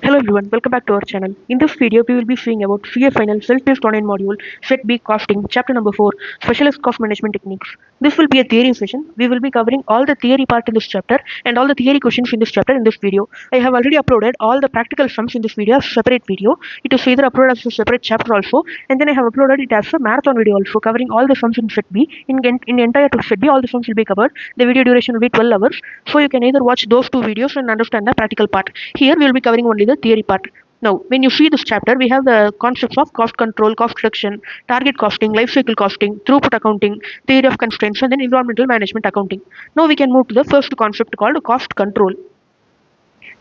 Hello everyone, welcome back to our channel. In this video, we will be seeing about CA Final Self-Paced Online Module, Set B Costing, Chapter number 4, Specialist Cost Management Techniques. This will be a theory session. We will be covering all the theory part in this chapter and all the theory questions in this chapter in this video. I have already uploaded all the practical sums in this video as a separate video. It is either uploaded as a separate chapter also, and then I have uploaded it as a marathon video also, covering all the sums in Set B. In the entire Set B, all the sums will be covered. The video duration will be 12 hours, so you can either watch those two videos and understand the practical part. Here we will be covering only the theory part. Now, when you see this chapter, we have the concepts of cost control, cost reduction, target costing, life cycle costing, throughput accounting, theory of constraints, and then environmental management accounting. Now we can move to the first concept called cost control.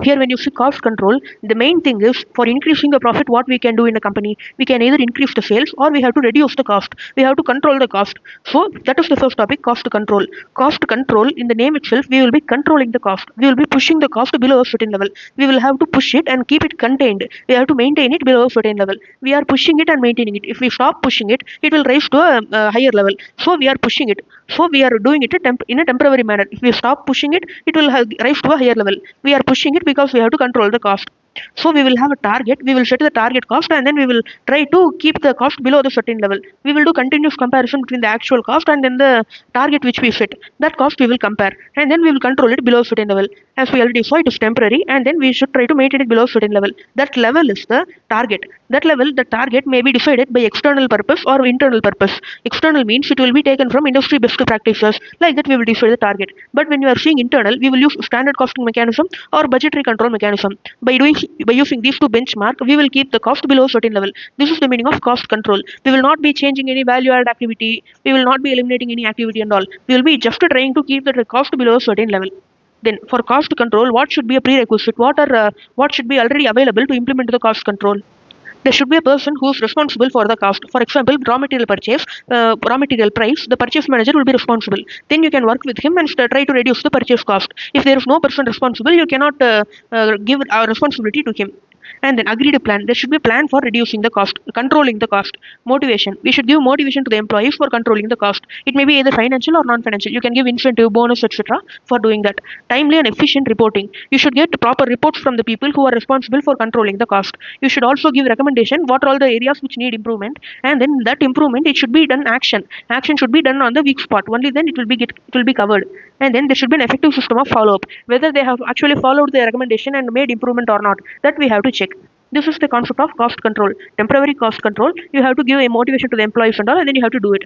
Here, when you see cost control, the main thing is for increasing the profit, what we can do in a company, we can either increase the sales or we have to reduce the cost. We have to control the cost. So that is the first topic, cost control. Cost control, in the name itself, we will be controlling the cost. We will be pushing the cost below a certain level. We will have to push it and keep it contained. We have to maintain it below a certain level. We are pushing it and maintaining it. If we stop pushing it, it will rise to a higher level. So we are pushing it. So we are doing it in a temporary manner. If we stop pushing it, it will rise to a higher level. We are pushing it because we have to control the cost. So we will have a target, we will set the target cost, and then we will try to keep the cost below the certain level. We will do continuous comparison between the actual cost and then the target which we set. That cost we will compare, and then we will control it below a certain level. As we already saw, it is temporary, and then we should try to maintain it below a certain level. That level is the target. That level, the target may be decided by external purpose or internal purpose. External means it will be taken from industry best practices. Like that, we will decide the target. But when you are seeing internal, we will use standard costing mechanism or budgetary control mechanism. By using these two benchmark, we will keep the cost below a certain level. This is the meaning of cost control. We will not be changing any value added activity. We will not be eliminating any activity and all. We will be just trying to keep the cost below a certain level. Then for cost control, what should be a prerequisite? What should be already available to implement the cost control? There should be a person who is responsible for the cost. For example, raw material purchase, raw material price, the purchase manager will be responsible. Then you can work with him and try to reduce the purchase cost. If there is no person responsible, you cannot give our responsibility to him. And then agreed plan. There should be a plan for reducing the cost, controlling the cost. Motivation. We should give motivation to the employees for controlling the cost. It may be either financial or non-financial. You can give incentive, bonus, etc. for doing that. Timely and efficient reporting. You should get proper reports from the people who are responsible for controlling the cost. You should also give recommendation what are all the areas which need improvement, and then that improvement it should be done action. Action should be done on the weak spot. Only then it will be covered. And then there should be an effective system of follow-up, whether they have actually followed the recommendation and made improvement or not. That we have to check. This is the concept of cost control. Temporary cost control. You have to give a motivation to the employees and all, and then you have to do it.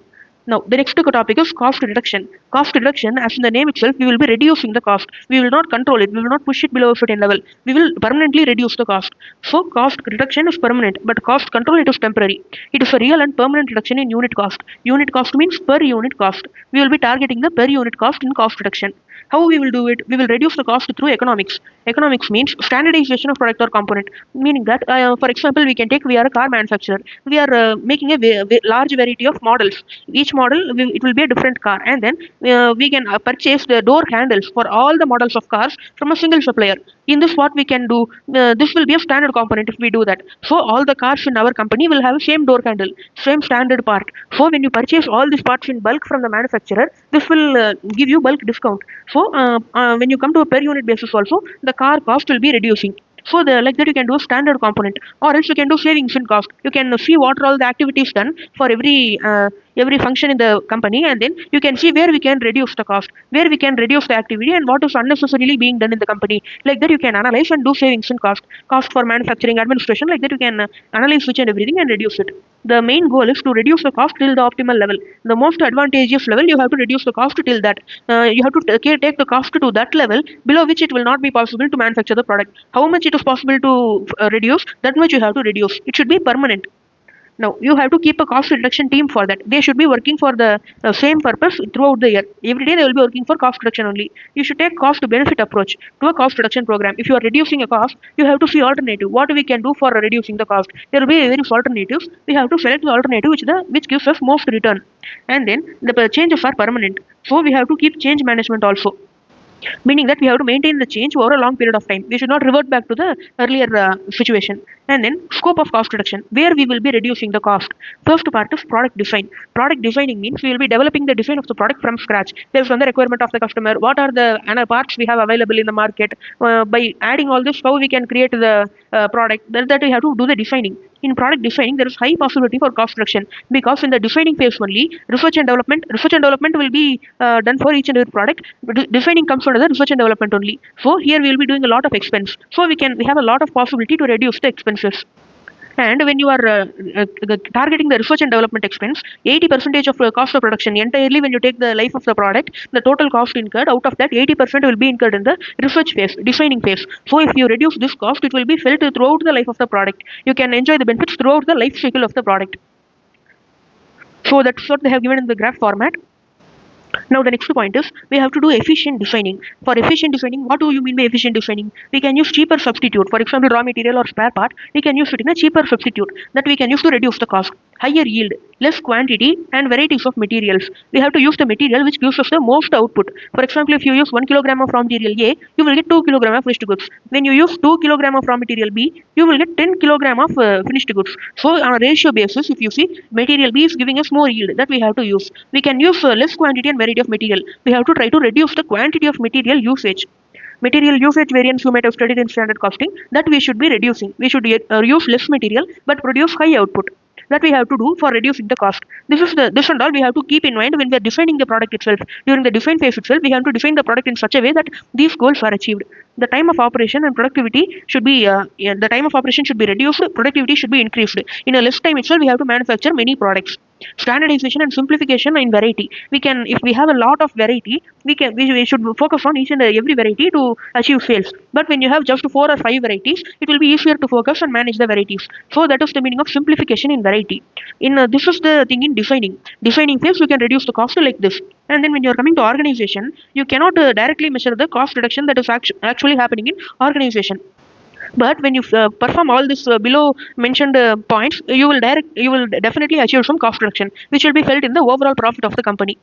Now, the next topic is cost reduction. Cost reduction, as in the name itself, we will be reducing the cost. We will not control it. We will not push it below a certain level. We will permanently reduce the cost. So, cost reduction is permanent, but cost control, it is temporary. It is a real and permanent reduction in unit cost. Unit cost means per unit cost. We will be targeting the per unit cost in cost reduction. How we will do it? We will reduce the cost through economics. Economics means standardization of product or component. Meaning that, for example, we are a car manufacturer. We are making a large variety of models. Each model, it will be a different car. And then we can purchase the door handles for all the models of cars from a single supplier. In this, what we can do, this will be a standard component if we do that. So all the cars in our company will have same door handle, same standard part. So when you purchase all these parts in bulk from the manufacturer, this will give you bulk discount. So when you come to a per unit basis also, the car cost will be reducing. So like that you can do a standard component, or else you can do savings in cost. You can see what are all the activities done for every function in the company, and then you can see where we can reduce the cost, where we can reduce the activity, and what is unnecessarily being done in the company. Like that you can analyze and do savings in cost for manufacturing administration. Like that you can analyze each and everything and reduce it. The main goal is to reduce the cost till the optimal level. The most advantageous level, you have to reduce the cost till that. You have to take the cost to that level below which it will not be possible to manufacture the product. How much it is possible to reduce, that much you have to reduce. It should be permanent. Now, you have to keep a cost reduction team for that. They should be working for the same purpose throughout the year. Every day they will be working for cost reduction only. You should take cost to benefit approach to a cost reduction program. If you are reducing a cost, you have to see alternative. What we can do for reducing the cost? There will be various alternatives. We have to select the alternative which gives us most return. And then the changes are permanent. So we have to keep change management also. meaning that we have to maintain the change over a long period of time. We should not revert back to the earlier situation. And then scope of cost reduction, where we will be reducing the cost. First part is product design. Product designing means we will be developing the design of the product from scratch based on the requirement of the customer. What are the parts we have available in the market? By adding all this, how we can create the product, that we have to do the designing. In product designing, there is high possibility for cost reduction because in the designing phase only, research and development will be done for each and every product. Designing comes under the research and development only. So here we will be doing a lot of expense. So we have a lot of possibility to reduce the expenses. And when you are targeting the research and development expense, 80% of cost of production entirely, when you take the life of the product, the total cost incurred, out of that 80% will be incurred in the research phase, designing phase. So if you reduce this cost, it will be felt throughout the life of the product. You can enjoy the benefits throughout the life cycle of the product. So that's what they have given in the graph format. Now the next point is we have to do efficient designing. For efficient designing, what do you mean by efficient designing? We can use cheaper substitute. For example, raw material or spare part, we can use it in a cheaper substitute that we can use to reduce the cost. Higher yield, less quantity and varieties of materials. We have to use the material which gives us the most output. For example, if you use 1 kilogram of raw material A, you will get 2 kilogram of finished goods. When you use 2 kilogram of raw material B, you will get 10 kilogram of finished goods. So on a ratio basis, if you see, material B is giving us more yield that we have to use. We can use less quantity and variety of material. We have to try to reduce the quantity of material usage. Material usage variance you might have studied in standard costing, that we should be reducing. We should use less material but produce high output. That we have to do for reducing the cost. This and all we have to keep in mind when we are designing the product itself. During the design phase itself, we have to design the product in such a way that these goals are achieved. The time of operation and productivity should be the time of operation should be reduced. Productivity should be increased. In a less time itself, we have to manufacture many products. Standardization and simplification in variety. We can, if we have a lot of variety, we should focus on each and every variety to achieve sales. But when you have just 4 or 5 varieties, it will be easier to focus and manage the varieties. So that is the meaning of simplification in variety. In this is the thing in designing. Designing phase, you can reduce the cost like this. And then when you are coming to organization, you cannot directly measure the cost reduction that is actually happening in organization. But when you perform all this below mentioned points, you will definitely achieve some cost reduction, which will be felt in the overall profit of the company.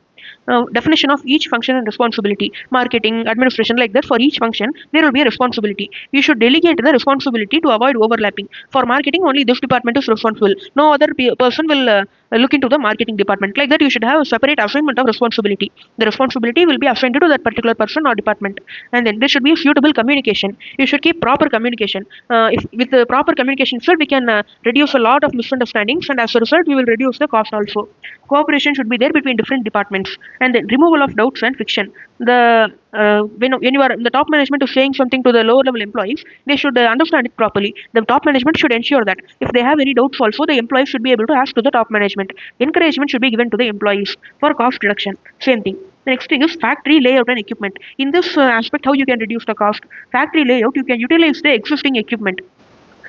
Definition of each function and responsibility. Marketing, administration, like that, for each function there will be a responsibility. You should delegate the responsibility to avoid overlapping. For marketing, only this department is responsible. No other person will look into the marketing department. Like that, you should have a separate assignment of responsibility. The responsibility will be assigned to that particular person or department. And then there should be suitable communication. You should keep proper communication. If with the proper communication itself, we can reduce a lot of misunderstandings, and as a result, we will reduce the cost also. Cooperation should be there between different departments. And then removal of doubts and friction. When you are the top management is saying something to the lower level employees, they should understand it properly. The top management should ensure that if they have any doubts also, the employees should be able to ask to the top management. Encouragement should be given to the employees for cost reduction. Same thing. The next thing is factory layout and equipment. In this aspect, how you can reduce the cost. Factory layout, you can utilize the existing equipment.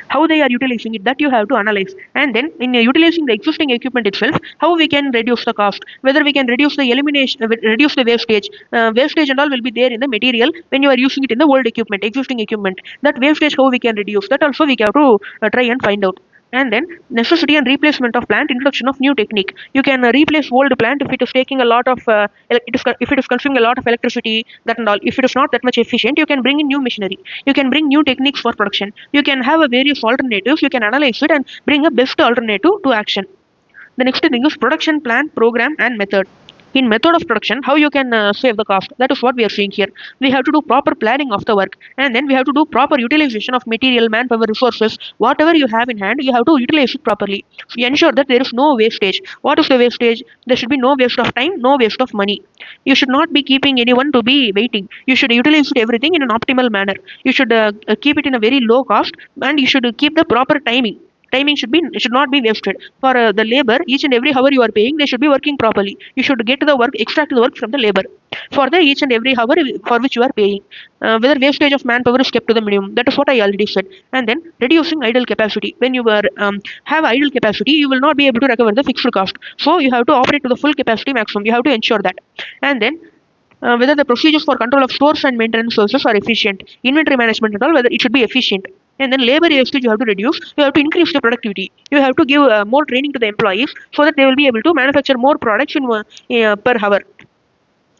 How they are utilizing it, that you have to analyze. And then in utilizing the existing equipment itself, how we can reduce the cost, whether we can reduce the elimination, reduce the wastage and all will be there in the material when you are using it in the old equipment, existing equipment. That wastage, how we can reduce, that also we have to try and find out. And then necessity and replacement of plant, introduction of new technique. You can replace old plant if it is taking a lot of if it is consuming a lot of electricity, that and all. If it is not that much efficient, you can bring in new machinery. You can bring new techniques for production. You can have a various alternatives. You can analyze it and bring a best alternative to action. The next thing is production plan, program and method. In method of production, how you can save the cost, that is what we are seeing here. We have to do proper planning of the work, and then we have to do proper utilization of material, manpower, resources. Whatever you have in hand, you have to utilize it properly. We ensure that there is no wastage. What is the wastage? There should be no waste of time, no waste of money. You should not be keeping anyone to be waiting. You should utilize everything in an optimal manner. You should keep it in a very low cost, and you should keep the proper timing. Timing should not be wasted. For the labor, each and every hour you are paying, they should be working properly. You should get the work, extract the work from the labor for the each and every hour for which you are paying. Whether wastage of manpower is kept to the minimum, that is what I already said. And then reducing idle capacity. When you have idle capacity, you will not be able to recover the fixed cost. So you have to operate to the full capacity maximum. You have to ensure that. And then whether the procedures for control of stores and maintenance services are efficient, inventory management and all, whether it should be efficient. And then labor wastage you have to reduce. You have to increase the productivity. You have to give more training to the employees so that they will be able to manufacture more products in per hour.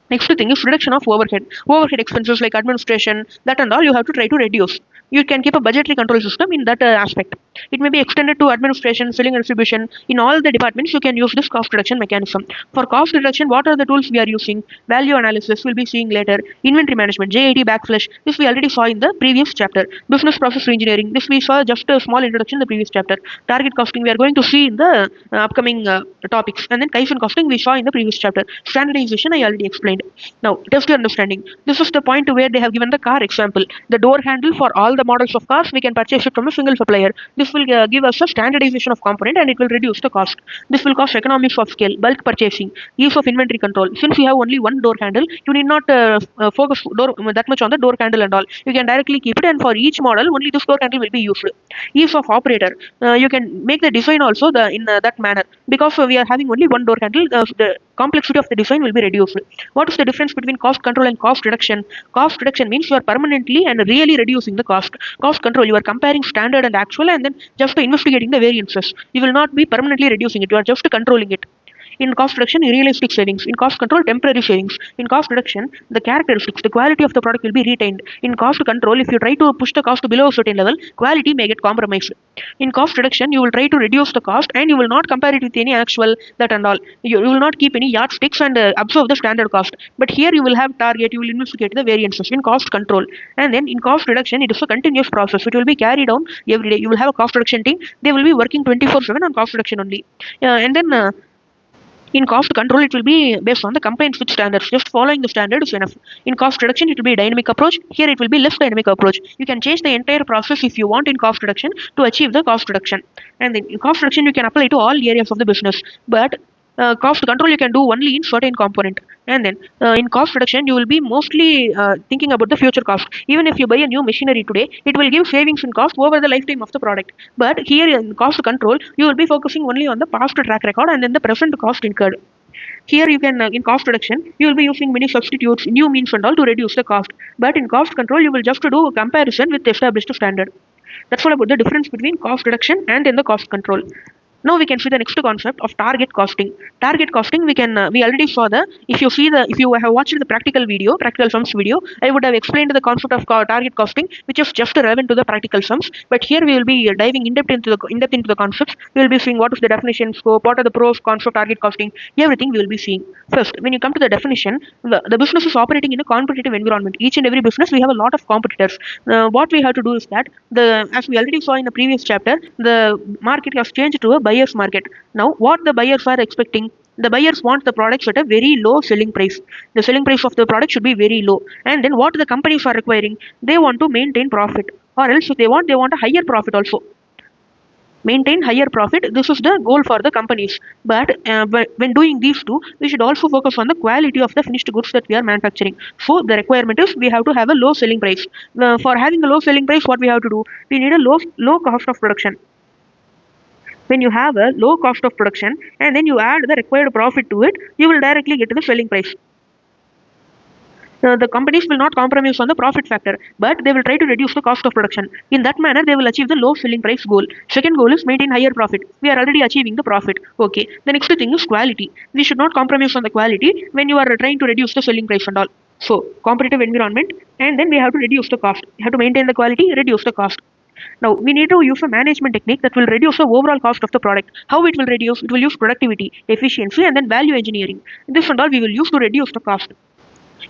Next thing is reduction of overhead. Overhead expenses like administration, that and all you have to try to reduce. You can keep a budgetary control system in that aspect. It may be extended to administration, selling and distribution. In all the departments, you can use this cost reduction mechanism. For cost reduction, what are the tools we are using? Value analysis, we'll be seeing later. Inventory management, JIT, backflash. This we already saw in the previous chapter. Business process reengineering. This we saw just a small introduction in the previous chapter. Target costing, we are going to see in the upcoming topics. And then Kaizen costing, we saw in the previous chapter. Standardization, I already explained. Now, test your understanding. This is the point where they have given the car example. The door handle for all the models of cars, we can purchase it from a single supplier. This will give us a standardization of component and it will reduce the cost. This will cost economies of scale, bulk purchasing, ease of inventory control. Since you have only one door handle, you need not focus that much on the door handle and all. You can directly keep it, and for each model, only this door handle will be used. Ease of operator. You can make the design also in that manner, because we are having only one door handle. The complexity of the design will be reduced. What is the difference between cost control and cost reduction? Cost reduction means you are permanently and really reducing the cost. Cost control, you are comparing standard and actual and then just investigating the variances. You will not be permanently reducing it, you are just controlling it. In cost reduction, realistic savings. In cost control, temporary savings. In cost reduction, the characteristics, the quality of the product will be retained. In cost control, if you try to push the cost below a certain level, quality may get compromised. In cost reduction, you will try to reduce the cost and you will not compare it with any actual that and all. You will not keep any yardsticks and observe the standard cost. But here you will have target, you will investigate the variances in cost control. And then in cost reduction, it is a continuous process. It will be carried on every day. You will have a cost reduction team. They will be working 24/7 on cost reduction only. And then in cost control, it will be based on the compliance with standards. Just following the standard is enough. In cost reduction, it will be a dynamic approach. Here, it will be less dynamic approach. You can change the entire process if you want in cost reduction to achieve the cost reduction. And then in cost reduction, you can apply to all areas of the business. But cost control you can do only in certain component. And then in cost reduction, you will be mostly thinking about the future cost. Even if you buy a new machinery today, it will give savings in cost over the lifetime of the product. But here in cost control, you will be focusing only on the past track record and then the present cost incurred. Here you can, in cost reduction, you will be using many substitutes, new means and all to reduce the cost. But in cost control, you will just do a comparison with the established standard. That's all about the difference between cost reduction and in the cost control. Now we can see the next concept of target costing. Target costing, we already saw if you have watched the practical sums video, I would have explained the concept of target costing, which is just relevant to the practical sums. But here we will be diving in depth into the concepts. We will be seeing what is the definition, scope, what are the pros, cons of target costing, everything we will be seeing. First, when you come to the definition, the business is operating in a competitive environment. Each and every business, we have a lot of competitors. What we have to do is that, as we already saw in the previous chapter, the market has changed to a buyer's market. Now, what the buyers are expecting? The buyers want the products at a very low selling price. The selling price of the product should be very low. And then what the companies are requiring? They want to maintain profit. Or else if they want a higher profit also. Maintain higher profit. This is the goal for the companies. But when doing these two, we should also focus on the quality of the finished goods that we are manufacturing. So the requirement is we have to have a low selling price. For having a low selling price, what we have to do? We need a low cost of production. When you have a low cost of production and then you add the required profit to it, you will directly get to the selling price. The companies will not compromise on the profit factor, but they will try to reduce the cost of production. In that manner, they will achieve the low selling price goal. Second goal is maintain higher profit. We are already achieving the profit. Okay. The next thing is quality. We should not compromise on the quality when you are trying to reduce the selling price and all. So, competitive environment, and then we have to reduce the cost. We have to maintain the quality, reduce the cost. Now, we need to use a management technique that will reduce the overall cost of the product. How it will reduce? It will use productivity, efficiency, and then value engineering. This and all we will use to reduce the cost.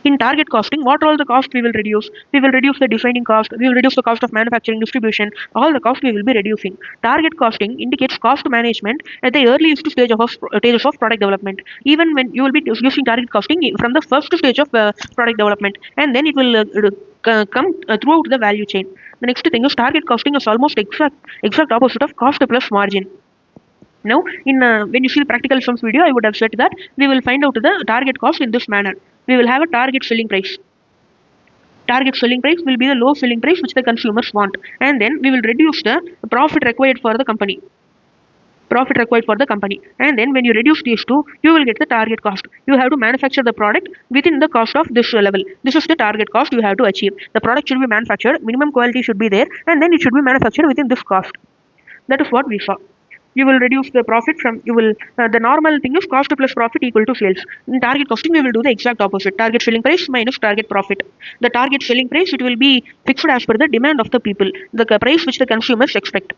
In target costing, what all the cost we will reduce? We will reduce the designing cost, we will reduce the cost of manufacturing, distribution, all the cost we will be reducing. Target costing indicates cost management at the earliest stages of product development. Even when you will be using target costing from the first stage of product development, and then it will come throughout the value chain. The next thing is target costing is almost exact opposite of cost plus margin. Now, when you see the practical sums video, I would have said that we will find out the target cost in this manner. We will have a target selling price. Target selling price will be the low selling price which the consumers want. And then we will reduce the profit required for the company. And then when you reduce these two, you will get the target cost. You have to manufacture the product within the cost of this level. This is the target cost you have to achieve. The product should be manufactured, minimum quality should be there, and then it should be manufactured within this cost. That is what we saw. you will reduce the profit from, you will, the normal thing is cost plus profit equal to sales. In target costing, we will do the exact opposite. Target selling price minus target profit. The target selling price, it will be fixed as per the demand of the people, the price which the consumers expect.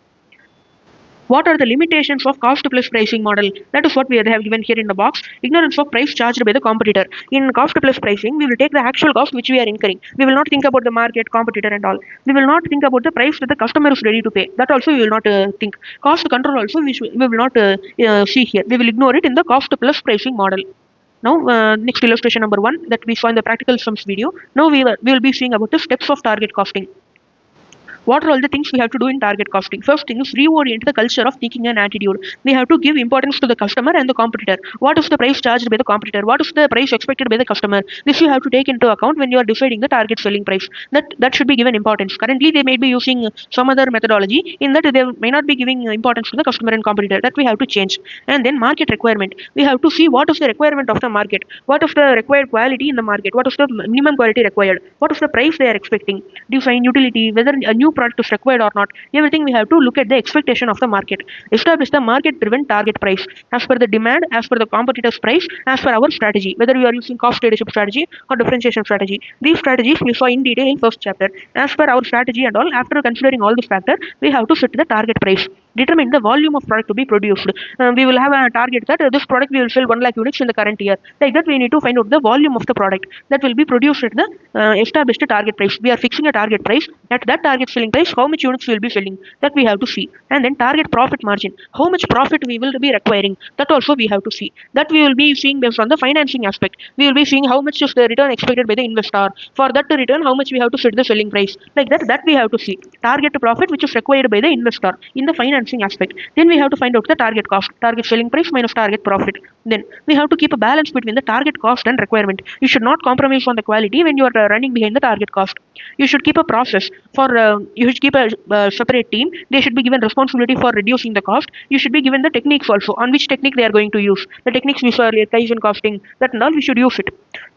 What are the limitations of cost plus pricing model? That is what we have given here in the box. Ignorance of price charged by the competitor. In cost plus pricing, we will take the actual cost which we are incurring. We will not think about the market, competitor and all. We will not think about the price that the customer is ready to pay. That also we will not think. Cost control also we will not see here. We will ignore it in the cost plus pricing model. Now, next illustration number 1 that we saw in the practical sums video. Now we will be seeing about the steps of target costing. What are all the things we have to do in target costing? First thing is reorient the culture of thinking and attitude. We have to give importance to the customer and the competitor. What is the price charged by the competitor? What is the price expected by the customer? This you have to take into account when you are deciding the target selling price. That should be given importance. Currently, they may be using some other methodology. In that, they may not be giving importance to the customer and competitor. That we have to change. And then market requirement. We have to see what is the requirement of the market. What is the required quality in the market? What is the minimum quality required? What is the price they are expecting? Define utility, whether a new product is required or not. Everything we have to look at the expectation of the market. Establish the market driven target price as per the demand, as per the competitor's price, as per our strategy, whether we are using cost leadership strategy or differentiation strategy. These strategies we saw in detail in first chapter. As per our strategy and all, after considering all these factors, we have to set the target price. Determine the volume of product to be produced. We will have a target that this product we will sell 1 lakh units in the current year. Like that, we need to find out the volume of the product that will be produced at the established target price. We are fixing a target price. At that target selling price, how much units we will be selling, that we have to see. And then target profit margin, how much profit we will be requiring, that also we have to see. That we will be seeing based on the financing aspect. We will be seeing how much is the return expected by the investor. For that return, how much we have to set the selling price. Like that we have to see. Target profit which is required by the investor in the financing aspect. Then we have to find out the target cost, target selling price minus target profit. Then we have to keep a balance between the target cost and requirement. You should not compromise on the quality when you are running behind the target cost. You should keep a process for, you should keep a separate team. They should be given responsibility for reducing the cost. You should be given the techniques also, on which technique they are going to use. The techniques we saw earlier, Kaizen costing, that and all we should use it.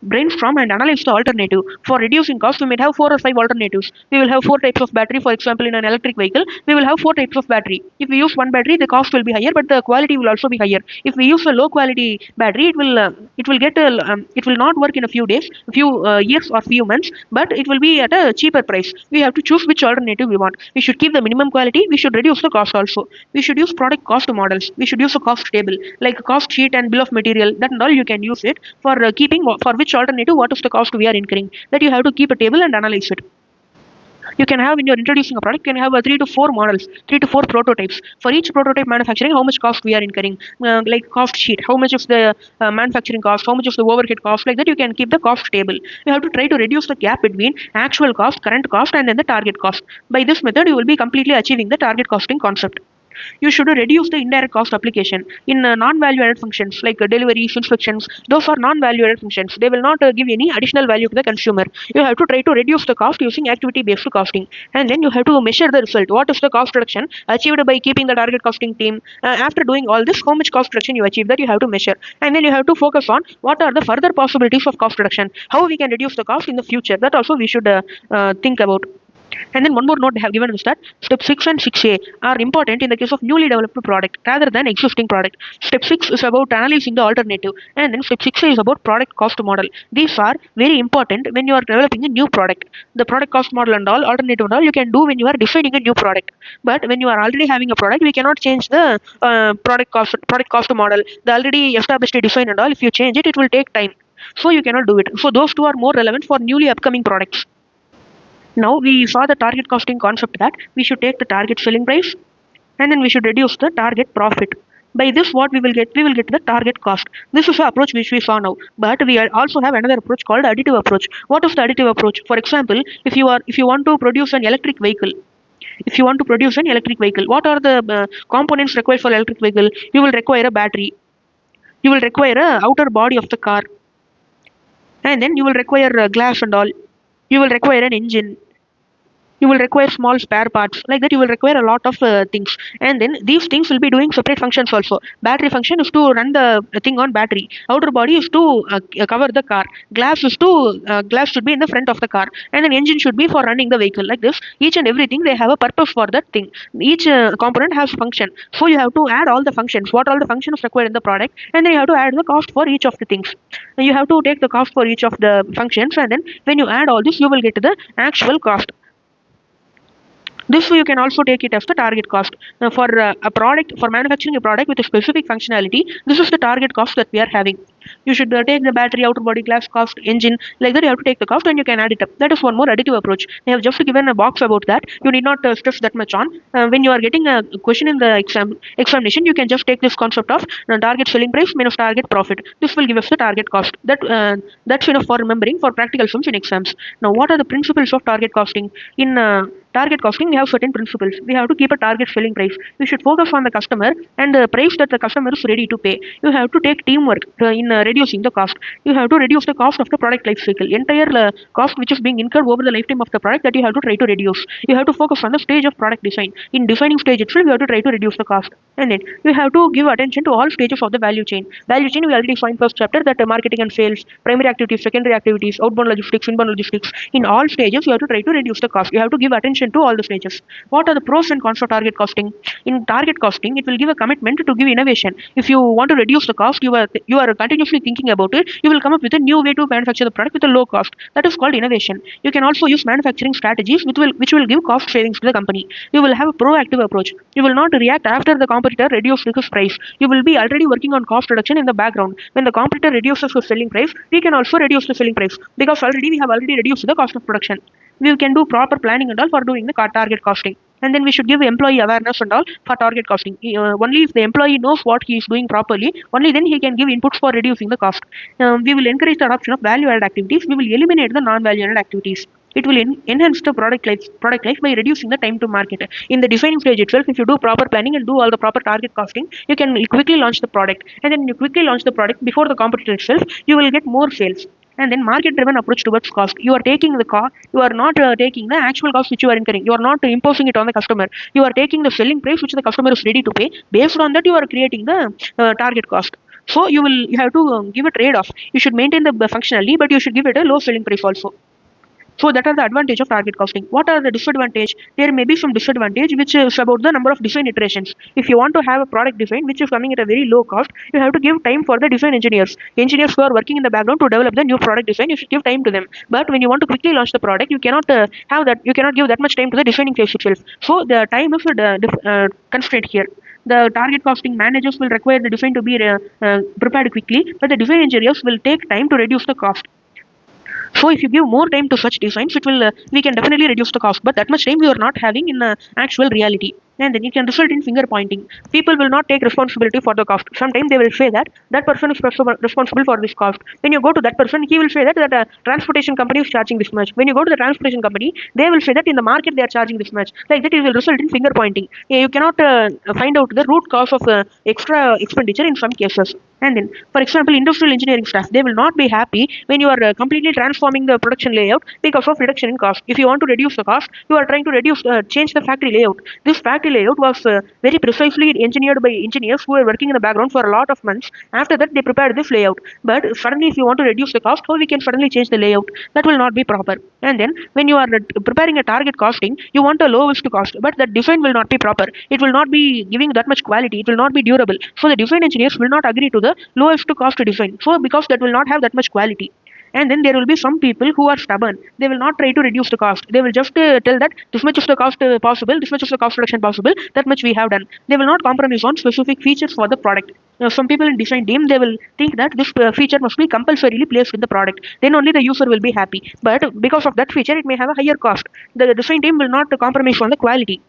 Brainstorm and analyze the alternative. For reducing cost, we may have 4 or 5 alternatives. We will have 4 types of battery. For example, in an electric vehicle, we will have 4 types of battery. If we use one battery, the cost will be higher, but the quality will also be higher. If we use a low quality battery, it will not work in a few days, few years or few months, but it will be at a cheaper price. We have to choose which alternative we want. We should keep the minimum quality. We should reduce the cost also. We should use product cost models. We should use a cost table like a cost sheet and bill of material. That and all you can use it for keeping for which alternative what is the cost we are incurring. That you have to keep a table and analyze it. You can have, when you're introducing a product, you can have 3 to 4 models, 3 to 4 prototypes. For each prototype manufacturing, how much cost we are incurring, like cost sheet, how much is the manufacturing cost, how much is the overhead cost, like that you can keep the cost table. You have to try to reduce the gap between actual cost, current cost and then the target cost. By this method, you will be completely achieving the target costing concept. You should reduce the indirect cost application in non-value added functions like deliveries, inspections. Those are non-value added functions. They will not give any additional value to the consumer. You have to try to reduce the cost using activity based costing, and then you have to measure the result. What is the cost reduction achieved by keeping the target costing team? After doing all this, how much cost reduction you achieve, that you have to measure, and then you have to focus on what are the further possibilities of cost reduction, how we can reduce the cost in the future. That also we should think about. And then one more note they have given is that step 6 and 6A are important in the case of newly developed product rather than existing product. Step 6 is about analyzing the alternative, and then step 6A is about product cost model. These are very important when you are developing a new product. The product cost model and all, alternative and all, you can do when you are deciding a new product. But when you are already having a product, we cannot change the product cost model. The already established design and all, if you change it, it will take time. So you cannot do it. So those two are more relevant for newly upcoming products. Now we saw the target costing concept, that we should take the target selling price and then we should reduce the target profit. By this, what we will get the target cost. This is the approach which we saw now. But we also have another approach called additive approach. What is the additive approach? For example, if you want to produce an electric vehicle, what are the components required for electric vehicle? You will require a battery. You will require a outer body of the car, and then you will require glass and all. You will require an engine. you will require small spare parts. Like that, you will require a lot of things, and then these things will be doing separate functions also. Battery function is to run the thing on battery. Outer body is to cover the car. Glass is to glass should be in the front of the car, and then engine should be for running the vehicle. Like this, each and everything they have a purpose for that thing. Each component has function, so you have to add all the functions, what all the functions required in the product, and then you have to add the cost for each of the things. You have to take the cost for each of the functions, and then when you add all this, you will get the actual cost. This you can also take it as the target cost. For a product, for manufacturing a product with a specific functionality, this is the target cost that we are having. You should take the battery, outer body, glass cost, engine, like that you have to take the cost and you can add it up. That is one more additive approach. They have just given a box about that. You need not stress that much on. When you are getting a question in the examination, you can just take this concept of target selling price minus target profit. This will give us the target cost. That's enough for remembering for practical sums in exams. Now, what are the principles of target costing? In target costing, we have certain principles. We have to keep a target selling price. We should focus on the customer and the price that the customer is ready to pay. You have to take teamwork in reducing the cost. You have to reduce the cost of the product life cycle. Entire cost which is being incurred over the lifetime of the product, that you have to try to reduce. You have to focus on the stage of product design. In designing stage itself, you have to try to reduce the cost. And then you have to give attention to all stages of the value chain. Value chain, we already saw in first chapter that marketing and sales, primary activities, secondary activities, outbound logistics, inbound logistics. In all stages, you have to try to reduce the cost. You have to give attention to all the stages. What are the pros and cons of target costing? In target costing, it will give a commitment to give innovation. If you want to reduce the cost, you are continuously thinking about it. You will come up with a new way to manufacture the product with a low cost. That is called innovation. You can also use manufacturing strategies which will give cost savings to the company. You will have a proactive approach. You will not react after the competitor reduces his price. You will be already working on cost reduction in the background. When the competitor reduces the selling price, we can also reduce the selling price because we have already reduced the cost of production. We can do proper planning and all for doing the target costing. And then we should give employee awareness and all for target costing. Only if the employee knows what he is doing properly, only then he can give inputs for reducing the cost. We will encourage the adoption of value-added activities. We will eliminate the non-value-added activities. It will enhance the product life by reducing the time to market. In the designing stage itself, if you do proper planning and do all the proper target costing, you can quickly launch the product. And then when you quickly launch the product before the competitor itself, you will get more sales. And then market-driven approach towards cost. You are taking the cost. You are not taking the actual cost which you are incurring. You are not imposing it on the customer. You are taking the selling price which the customer is ready to pay. Based on that, you are creating the target cost. So you have to give a trade-off. You should maintain the functionality, but you should give it a low selling price also. So that are the advantage of target costing. What are the disadvantage? There may be some disadvantage which is about the number of design iterations. If you want to have a product design which is coming at a very low cost, you have to give time for the design engineers. Engineers who are working in the background to develop the new product design, you should give time to them. But when you want to quickly launch the product, you cannot you cannot give that much time to the designing phase itself. So the time is a constraint here. The target costing managers will require the design to be prepared quickly, but the design engineers will take time to reduce the cost. So if you give more time to such designs, we can definitely reduce the cost. But that much time we are not having in actual reality, and then it can result in finger pointing. People will not take responsibility for the cost. Sometimes they will say that person is responsible for this cost. When you go to that person, he will say that transportation company is charging this much. When you go to the transportation company, they will say that in the market they are charging this much. Like that, it will result in finger pointing. You cannot find out the root cause of extra expenditure in some cases. And then, for example, industrial engineering staff, they will not be happy when you are completely transforming the production layout because of reduction in cost. If you want to reduce the cost, you are trying to change the factory layout. This factory layout was very precisely engineered by engineers who were working in the background for a lot of months. After that, they prepared this layout. But suddenly, if you want to reduce the cost, how we can suddenly change the layout? That will not be proper. And then, when you are preparing a target costing, you want a lowest cost, but the design will not be proper. It will not be giving that much quality. It will not be durable. So the design engineers will not agree to the lowest cost design. So because that will not have that much quality. And then there will be some people who are stubborn. They will not try to reduce the cost. They will just tell that this much is the cost possible, this much is the cost reduction possible, that much we have done. They will not compromise on specific features for the product. Some people in design team, they will think that this feature must be compulsorily placed in the product. Then only the user will be happy. But because of that feature, it may have a higher cost. The design team will not compromise on the quality.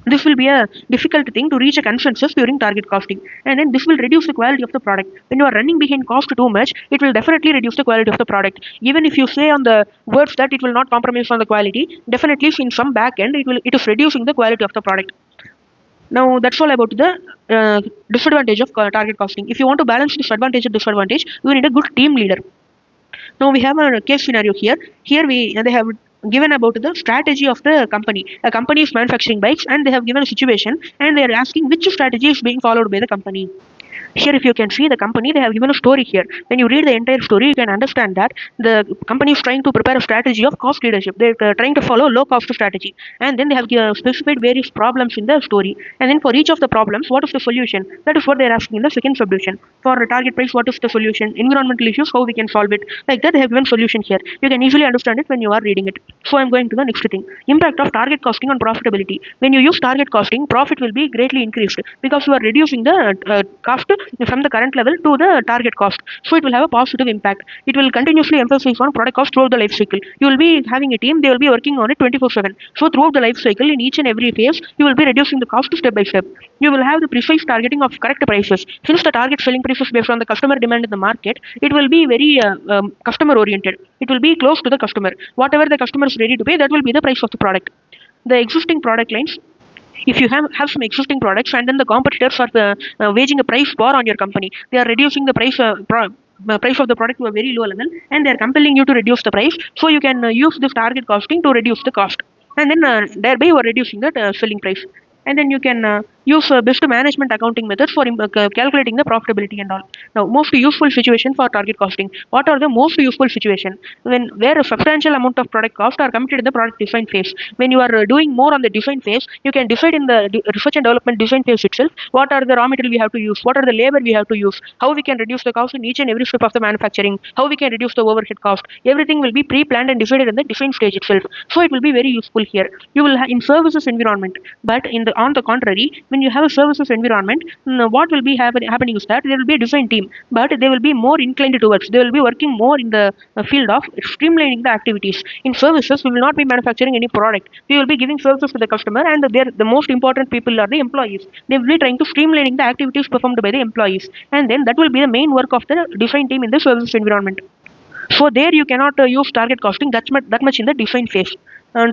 This will be a difficult thing to reach a consensus during target costing, and then this will reduce the quality of the product. When you are running behind cost too much, it will definitely reduce the quality of the product. Even if you say on the words that it will not compromise on the quality, definitely in some back end it is reducing the quality of the product. Now that's all about the disadvantage of target costing. If you want to balance this advantage and disadvantage, you need a good team leader. Now we have a case scenario here. Here they have given about the strategy of the company. A company is manufacturing bikes and they have given a situation and they are asking which strategy is being followed by the company. Here, if you can see the company, they have given a story here. When you read the entire story, you can understand that the company is trying to prepare a strategy of cost leadership. They're trying to follow low cost strategy, and then they have specified various problems in the story. And then for each of the problems, what is the solution? That is what they're asking in the second subdivision. For a target price, what is the solution? Environmental issues, how we can solve it? Like that, they have given solution here. You can easily understand it when you are reading it. So I'm going to the next thing. Impact of target costing on profitability. When you use target costing, profit will be greatly increased because you are reducing the cost from the current level to the target cost. So it will have a positive impact. It will continuously emphasize on product cost throughout the life cycle. You will be having a team, they will be working on it 24/7. So throughout the life cycle, in each and every phase, you will be reducing the cost step by step. You will have the precise targeting of correct prices. Since the target selling price is based on the customer demand in the market, it will be very customer oriented. It will be close to the customer. Whatever the customer is ready to pay, that will be the price of the product. The existing product lines, if you have some existing products and then the competitors are waging a price war on your company, they are reducing the price of the product to a very low level and they are compelling you to reduce the price, so you can use this target costing to reduce the cost, and then thereby you are reducing the selling price. And then you can use best management accounting methods for calculating the profitability and all. Now, most useful situation for target costing. What are the most useful situation? When where a substantial amount of product cost are committed in the product design phase. When you are doing more on the design phase, you can decide in the research and development design phase itself what are the raw material we have to use, what are the labor we have to use, how we can reduce the cost in each and every step of the manufacturing, how we can reduce the overhead cost. Everything will be pre-planned and decided in the design stage itself. So it will be very useful here. You will in services environment, but on the contrary, when you have a services environment, what will be happening is that there will be a design team, but they will be more inclined towards, they will be working more in the field of streamlining the activities. In services, we will not be manufacturing any product. We will be giving services to the customer, and the most important people are the employees. They will be trying to streamlining the activities performed by the employees, and then that will be the main work of the design team in the services environment. So there you cannot use target costing that much in the design phase.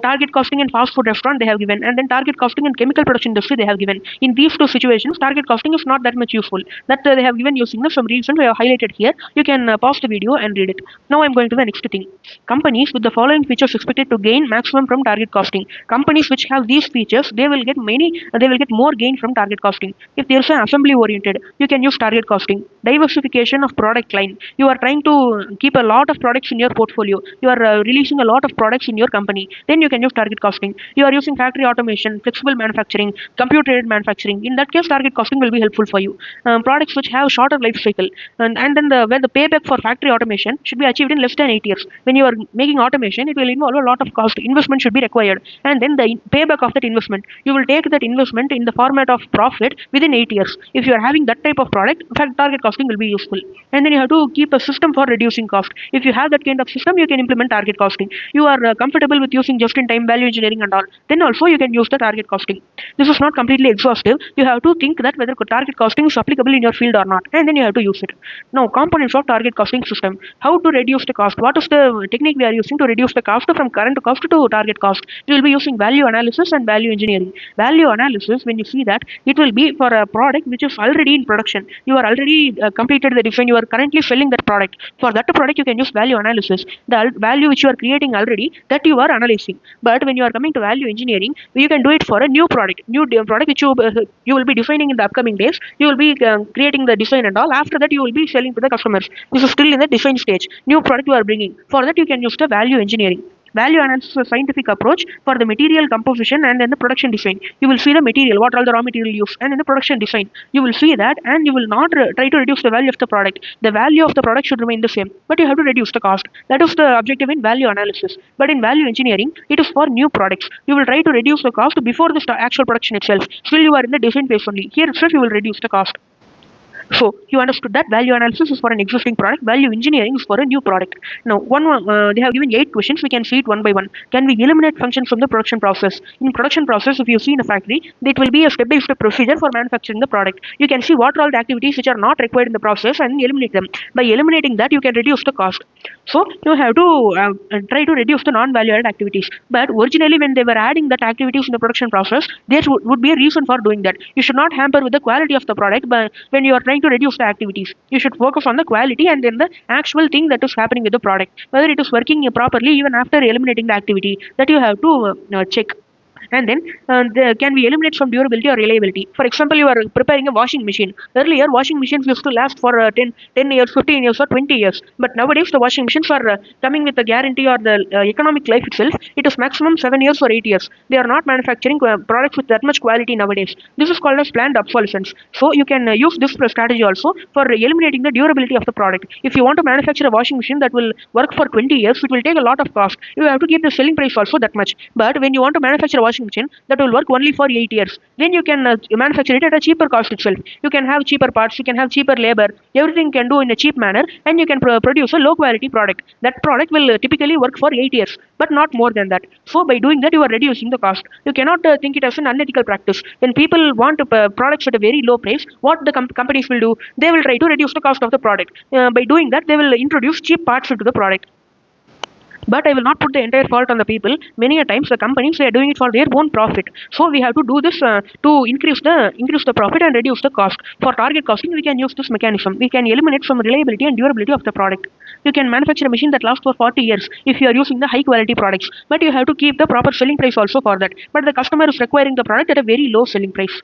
Target costing in fast food restaurant they have given, and then target costing in chemical production industry they have given. In these two situations, target costing is not that much useful. That they have given using some reasons I have highlighted here. You can pause the video and read it. Now I'm going to the next thing. Companies with the following features expected to gain maximum from target costing. Companies which have these features, they will get more gain from target costing. If there's an assembly oriented, you can use target costing. Diversification of product line. You are trying to keep a lot of products in your portfolio. You are releasing a lot of products in your company, then you can use target costing. You are using factory automation, flexible manufacturing, computer aided manufacturing. In that case, target costing will be helpful for you. Products which have shorter life cycle, and then where the payback for factory automation should be achieved in less than 8 years. When you are making automation, it will involve a lot of cost. Investment should be required, and then the payback of that investment, you will take that investment in the format of profit within 8 years. If you are having that type of product, in fact, target costing will be useful. And then you have to keep a system for reducing cost. If you have that kind of system, you can implement target costing. You are comfortable with using just-in-time value engineering and all, then also you can use the target costing. This is not completely exhaustive. You have to think that whether target costing is applicable in your field or not, and then you have to use it. Now, components of target costing system. How to reduce the cost? What is the technique we are using to reduce the cost from current cost to target cost? We will be using value analysis and value engineering. Value analysis, when you see that, it will be for a product which is already in production. You are already completed the design. You are currently selling that product. For that product, you can use value analysis. The value which you are creating already, that you are analyzing. But when you are coming to value engineering, you can do it for a new product which you will be defining in the upcoming days. You will be creating the design and all. After that, you will be selling to the customers. This is still in the design stage. New product you are bringing. For that, you can use the value engineering. Value analysis is a scientific approach for the material composition and then the production design. You will see the material, what all the raw material used, and in the production design, you will see that, and you will not try to reduce the value of the product. The value of the product should remain the same, but you have to reduce the cost. That is the objective in value analysis. But in value engineering, it is for new products. You will try to reduce the cost before the actual production itself. Still, you are in the design phase only. Here itself, you will reduce the cost. So you understood that value analysis is for an existing product, value engineering is for a new product. Now, they have given 8 questions. We can see it one by one. Can we eliminate functions from the production process? In production process, if you see in a factory, it will be a step-by-step procedure for manufacturing the product. You can see what are all the activities which are not required in the process and eliminate them. By eliminating that, you can reduce the cost. So you have to try to reduce the non-value-added activities. But originally, when they were adding that activities in the production process, there would be a reason for doing that. You should not hamper with the quality of the product. But when you are trying trying to reduce the activities. You should focus on the quality and then the actual thing that is happening with the product, whether it is working properly even after eliminating the activity that you have to check. And then can we eliminate some durability or reliability? For example, you are preparing a washing machine. Earlier, washing machines used to last for 10 years, 15 years, or 20 years. But nowadays, the washing machines are coming with the guarantee or the economic life itself. It is maximum 7 years or 8 years. They are not manufacturing products with that much quality nowadays. This is called as planned obsolescence. So you can use this strategy also for eliminating the durability of the product. If you want to manufacture a washing machine that will work for 20 years, it will take a lot of cost. You have to keep the selling price also that much. But when you want to manufacture a washing machine that will work only for 8 years, then you can manufacture it at a cheaper cost itself. You can have cheaper parts, you can have cheaper labor, everything can do in a cheap manner, and you can produce a low quality product. That product will typically work for 8 years, but not more than that. So by doing that, you are reducing the cost. You cannot think it as an unethical practice. When people want products at a very low price, what the companies will do, they will try to reduce the cost of the product. By doing that, they will introduce cheap parts into the product. But I will not put the entire fault on the people. Many a times the companies, they are doing it for their own profit. So we have to do this to increase the profit and reduce the cost. For target costing, we can use this mechanism. We can eliminate some reliability and durability of the product. You can manufacture a machine that lasts for 40 years if you are using the high quality products. But you have to keep the proper selling price also for that. But the customer is requiring the product at a very low selling price.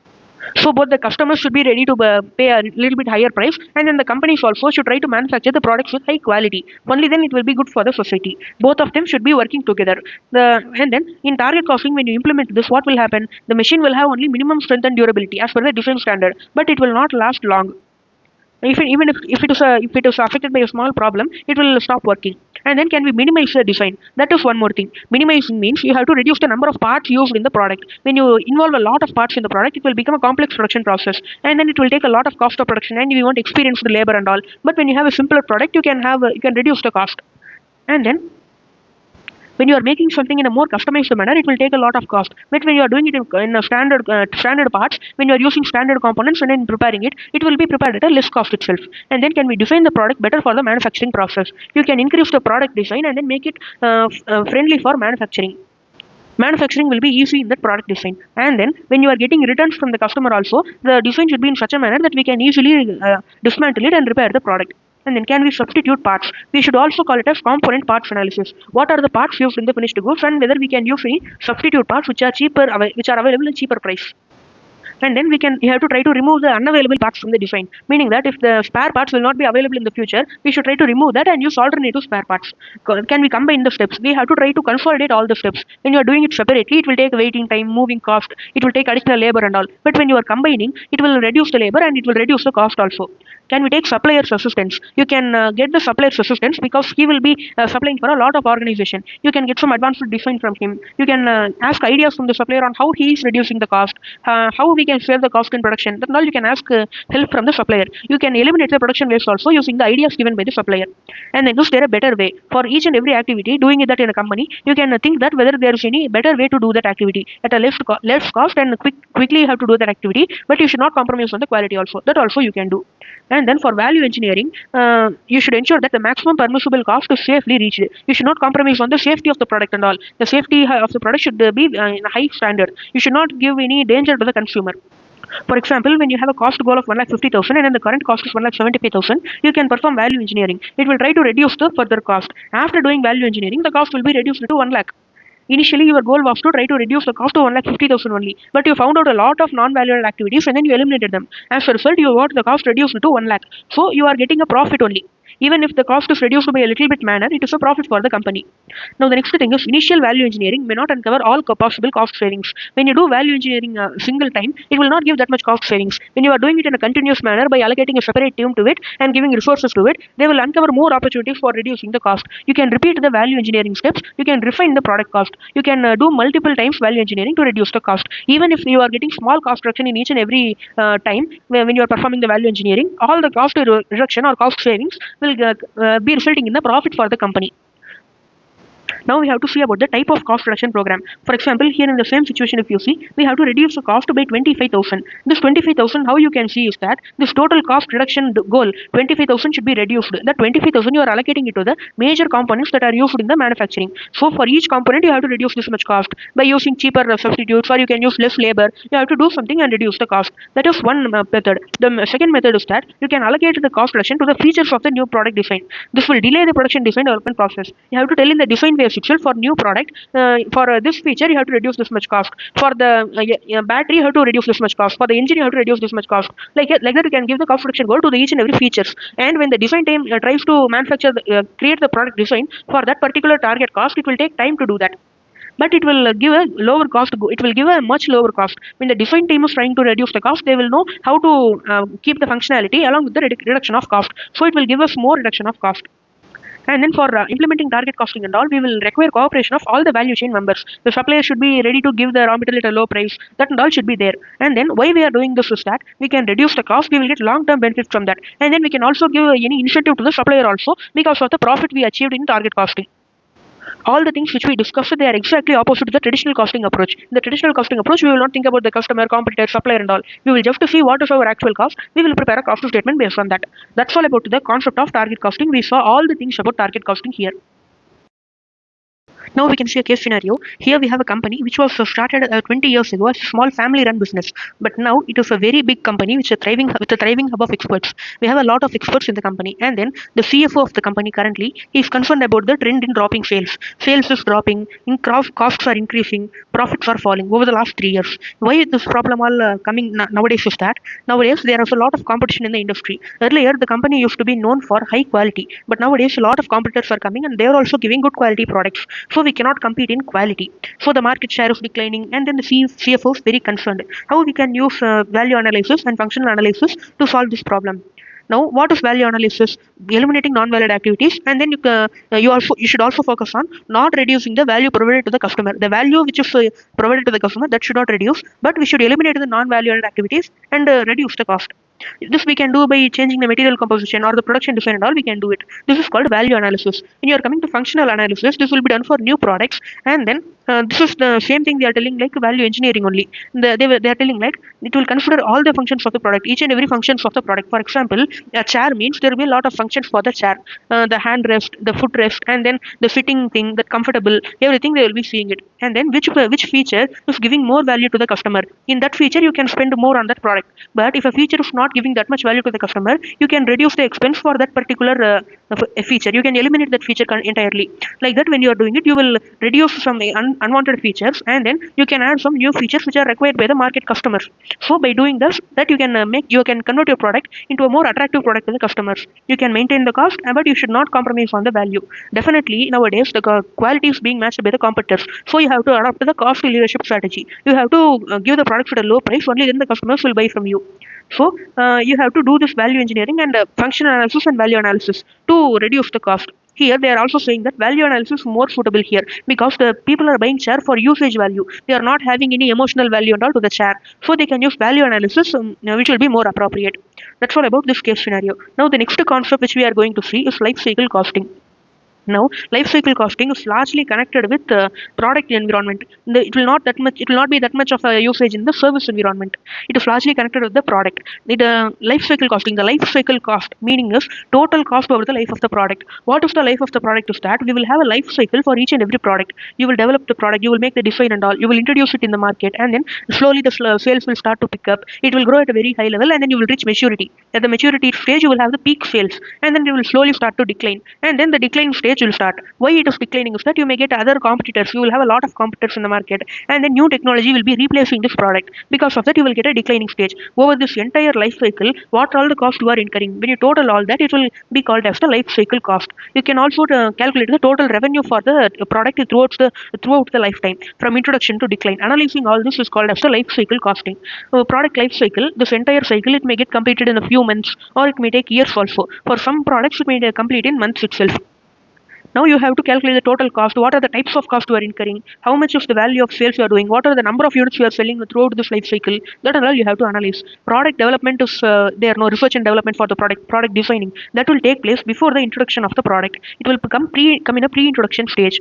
So both the customers should be ready to pay a little bit higher price, and then the companies also should try to manufacture the products with high quality. Only then it will be good for the society. Both of them should be working together. And then in target costing, when you implement this, what will happen? The machine will have only minimum strength and durability as per the design standard, but it will not last long. Even if it is affected by a small problem, it will stop working. And then can we minimize the design? That is one more thing. Minimizing means you have to reduce the number of parts used in the product. When you involve a lot of parts in the product, it will become a complex production process, and then it will take a lot of cost of production, and you won't experience the labor and all. But when you have a simpler product, you can reduce the cost. And then when you are making something in a more customized manner, it will take a lot of cost. But when you are doing it in a standard parts, when you are using standard components and then preparing it, it will be prepared at a less cost itself. And then can we design the product better for the manufacturing process? You can increase the product design and then make it friendly for manufacturing. Manufacturing will be easy in that product design. And then when you are getting returns from the customer also, the design should be in such a manner that we can easily dismantle it and repair the product. And then can we substitute parts? We should also call it as component parts analysis. What are the parts used in the finished goods, and whether we can use any substitute parts which are available at cheaper price. And then we have to try to remove the unavailable parts from the design, meaning that if the spare parts will not be available in the future, we should try to remove that and use alternative spare parts. Can we combine the steps? We have to try to consolidate all the steps. When you are doing it separately, it will take waiting time, moving cost, it will take additional labor and all. But when you are combining, it will reduce the labor and it will reduce the cost also. Can we take supplier's assistance? You can get the supplier's assistance because he will be supplying for a lot of organization. You can get some advanced design from him. You can ask ideas from the supplier on how he is reducing the cost, how we can save the cost in production. That all you can ask help from the supplier. You can eliminate the production waste also using the ideas given by the supplier. And then is there a better way for each and every activity? Doing it that in a company, you can think that whether there is any better way to do that activity at a less cost and quickly you have to do that activity. But you should not compromise on the quality also. That also you can do. And then for value engineering, you should ensure that the maximum permissible cost is safely reached. You should not compromise on the safety of the product and all. The safety of the product should be in a high standard. You should not give any danger to the consumer. For example, when you have a cost goal of 1,50,000 and then the current cost is 1,75,000, you can perform value engineering. It will try to reduce the further cost. After doing value engineering, the cost will be reduced to 1 lakh. Initially, your goal was to try to reduce the cost to 1,50,000 only, but you found out a lot of non-valuable activities and then you eliminated them. As a result, you got the cost reduced to 1 lakh. So you are getting a profit only. Even if the cost is reduced by a little bit manner, it is a profit for the company. Now the next thing is initial value engineering may not uncover all possible cost savings. When you do value engineering a single time, it will not give that much cost savings. When you are doing it in a continuous manner by allocating a separate team to it and giving resources to it, they will uncover more opportunities for reducing the cost. You can repeat the value engineering steps. You can refine the product cost. You can do multiple times value engineering to reduce the cost. Even if you are getting small cost reduction in each and every time when you are performing the value engineering, all the cost reduction or cost savings will be resulting in the profit for the company. Now we have to see about the type of cost reduction program. For example, here in the same situation, if you see, we have to reduce the cost by 25,000. This 25,000, how you can see is that this total cost reduction goal, 25,000 should be reduced. That 25,000 you are allocating it to the major components that are used in the manufacturing. So for each component, you have to reduce this much cost by using cheaper substitutes, or you can use less labor. You have to do something and reduce the cost. That is one method. The second method is that you can allocate the cost reduction to the features of the new product design. This will delay the production design development process. You have to tell in the design phase itself for new product, for this feature you have to reduce this much cost. For the battery you have to reduce this much cost. For the engine you have to reduce this much cost. Like that you can give the cost reduction goal to the each and every features. And when the design team tries to manufacture, create the product design for that particular target cost, it will take time to do that. But it will give a lower cost. It will give a much lower cost. When the design team is trying to reduce the cost, they will know how to keep the functionality along with the reduction of cost. So it will give us more reduction of cost. And then for implementing target costing and all, we will require cooperation of all the value chain members. The supplier should be ready to give the raw material at a low price. That and all should be there. And then why we are doing this is that we can reduce the cost. We will get long-term benefits from that. And then we can also give any incentive to the supplier also because of the profit we achieved in target costing. All the things which we discussed, they are exactly opposite to the traditional costing approach. In the traditional costing approach, we will not think about the customer, competitor, supplier and all. We will just see what is our actual cost. We will prepare a cost statement based on that. That's all about the concept of target costing. We saw all the things about target costing here. Now we can see a case scenario. Here we have a company which was started 20 years ago as a small family-run business, but now it is a very big company with a thriving hub of experts. We have a lot of experts in the company, and then the CFO of the company currently is concerned about the trend in dropping sales. Sales is dropping, costs are increasing, profits are falling over the last 3 years. Why is this problem all coming nowadays is that nowadays there is a lot of competition in the industry. Earlier the company used to be known for high quality, but nowadays a lot of competitors are coming and they are also giving good quality products. So we cannot compete in quality. So the market share is declining, and then the CFO is very concerned how we can use value analysis and functional analysis to solve this problem. Now, what is value analysis? Eliminating non-valid activities, and then you should also focus on not reducing the value provided to the customer. The value which is provided to the customer, that should not reduce, but we should eliminate the non-value-added activities and reduce the cost. This we can do by changing the material composition or the production design and all. We can do it. This is called value analysis. When you are coming to functional analysis, this will be done for new products, and then this is the same thing they are telling like value engineering only. They are telling like it will consider all the functions of the product, each and every functions of the product. For example, a chair means there will be a lot of functions for the chair, the hand rest, the foot rest, and then the sitting thing, that comfortable, everything they will be seeing it. And then which feature is giving more value to the customer. In that feature, you can spend more on that product. But if a feature is not giving that much value to the customer, you can reduce the expense for that particular feature. You can eliminate that feature entirely. Like that, when you are doing it, you will reduce some unwanted features, and then you can add some new features which are required by the market customers. So by doing this, that you can convert your product into a more attractive product to the customers. You can maintain the cost, but you should not compromise on the value. Definitely nowadays the quality is being matched by the competitors. So you have to adopt the cost leadership strategy. You have to give the products at a low price. Only then the customers will buy from you. So you have to do this value engineering and functional analysis and value analysis to reduce the cost. Here they are also saying that value analysis is more suitable here because the people are buying chair for usage value. They are not having any emotional value and all to the chair. So they can use value analysis, which will be more appropriate. That's all about this case scenario. Now the next concept which we are going to see is life cycle costing. Now, life cycle costing is largely connected with product environment. It will not be that much of a usage in the service environment. It is largely connected with the product. Life cycle costing, the life cycle cost meaning is total cost over the life of the product. What is the life of the product is that we will have a life cycle for each and every product. You will develop the product, you will make the design and all, you will introduce it in the market, and then slowly the sales will start to pick up. It will grow at a very high level, and then you will reach maturity. At the maturity stage, you will have the peak sales, and then you will slowly start to decline, and then the decline stage will start. Why it is declining is that you may get other competitors. You will have a lot of competitors in the market, and then new technology will be replacing this product. Because of that, you will get a declining stage. Over this entire life cycle, what all the cost you are incurring, when you total all that, it will be called as the life cycle cost. You can also calculate the total revenue for the product throughout the lifetime, from introduction to decline. Analyzing all this is called as the life cycle costing. Product life cycle, this entire cycle, it may get completed in a few months, or it may take years also. For some products, it may complete in months itself. Now you have to calculate the total cost. What are the types of cost you are incurring? How much is the value of sales you are doing? What are the number of units you are selling throughout this life cycle? That and all you have to analyze. Product development is there. No research and development for the product designing. That will take place before the introduction of the product. It will come in a pre-introduction stage.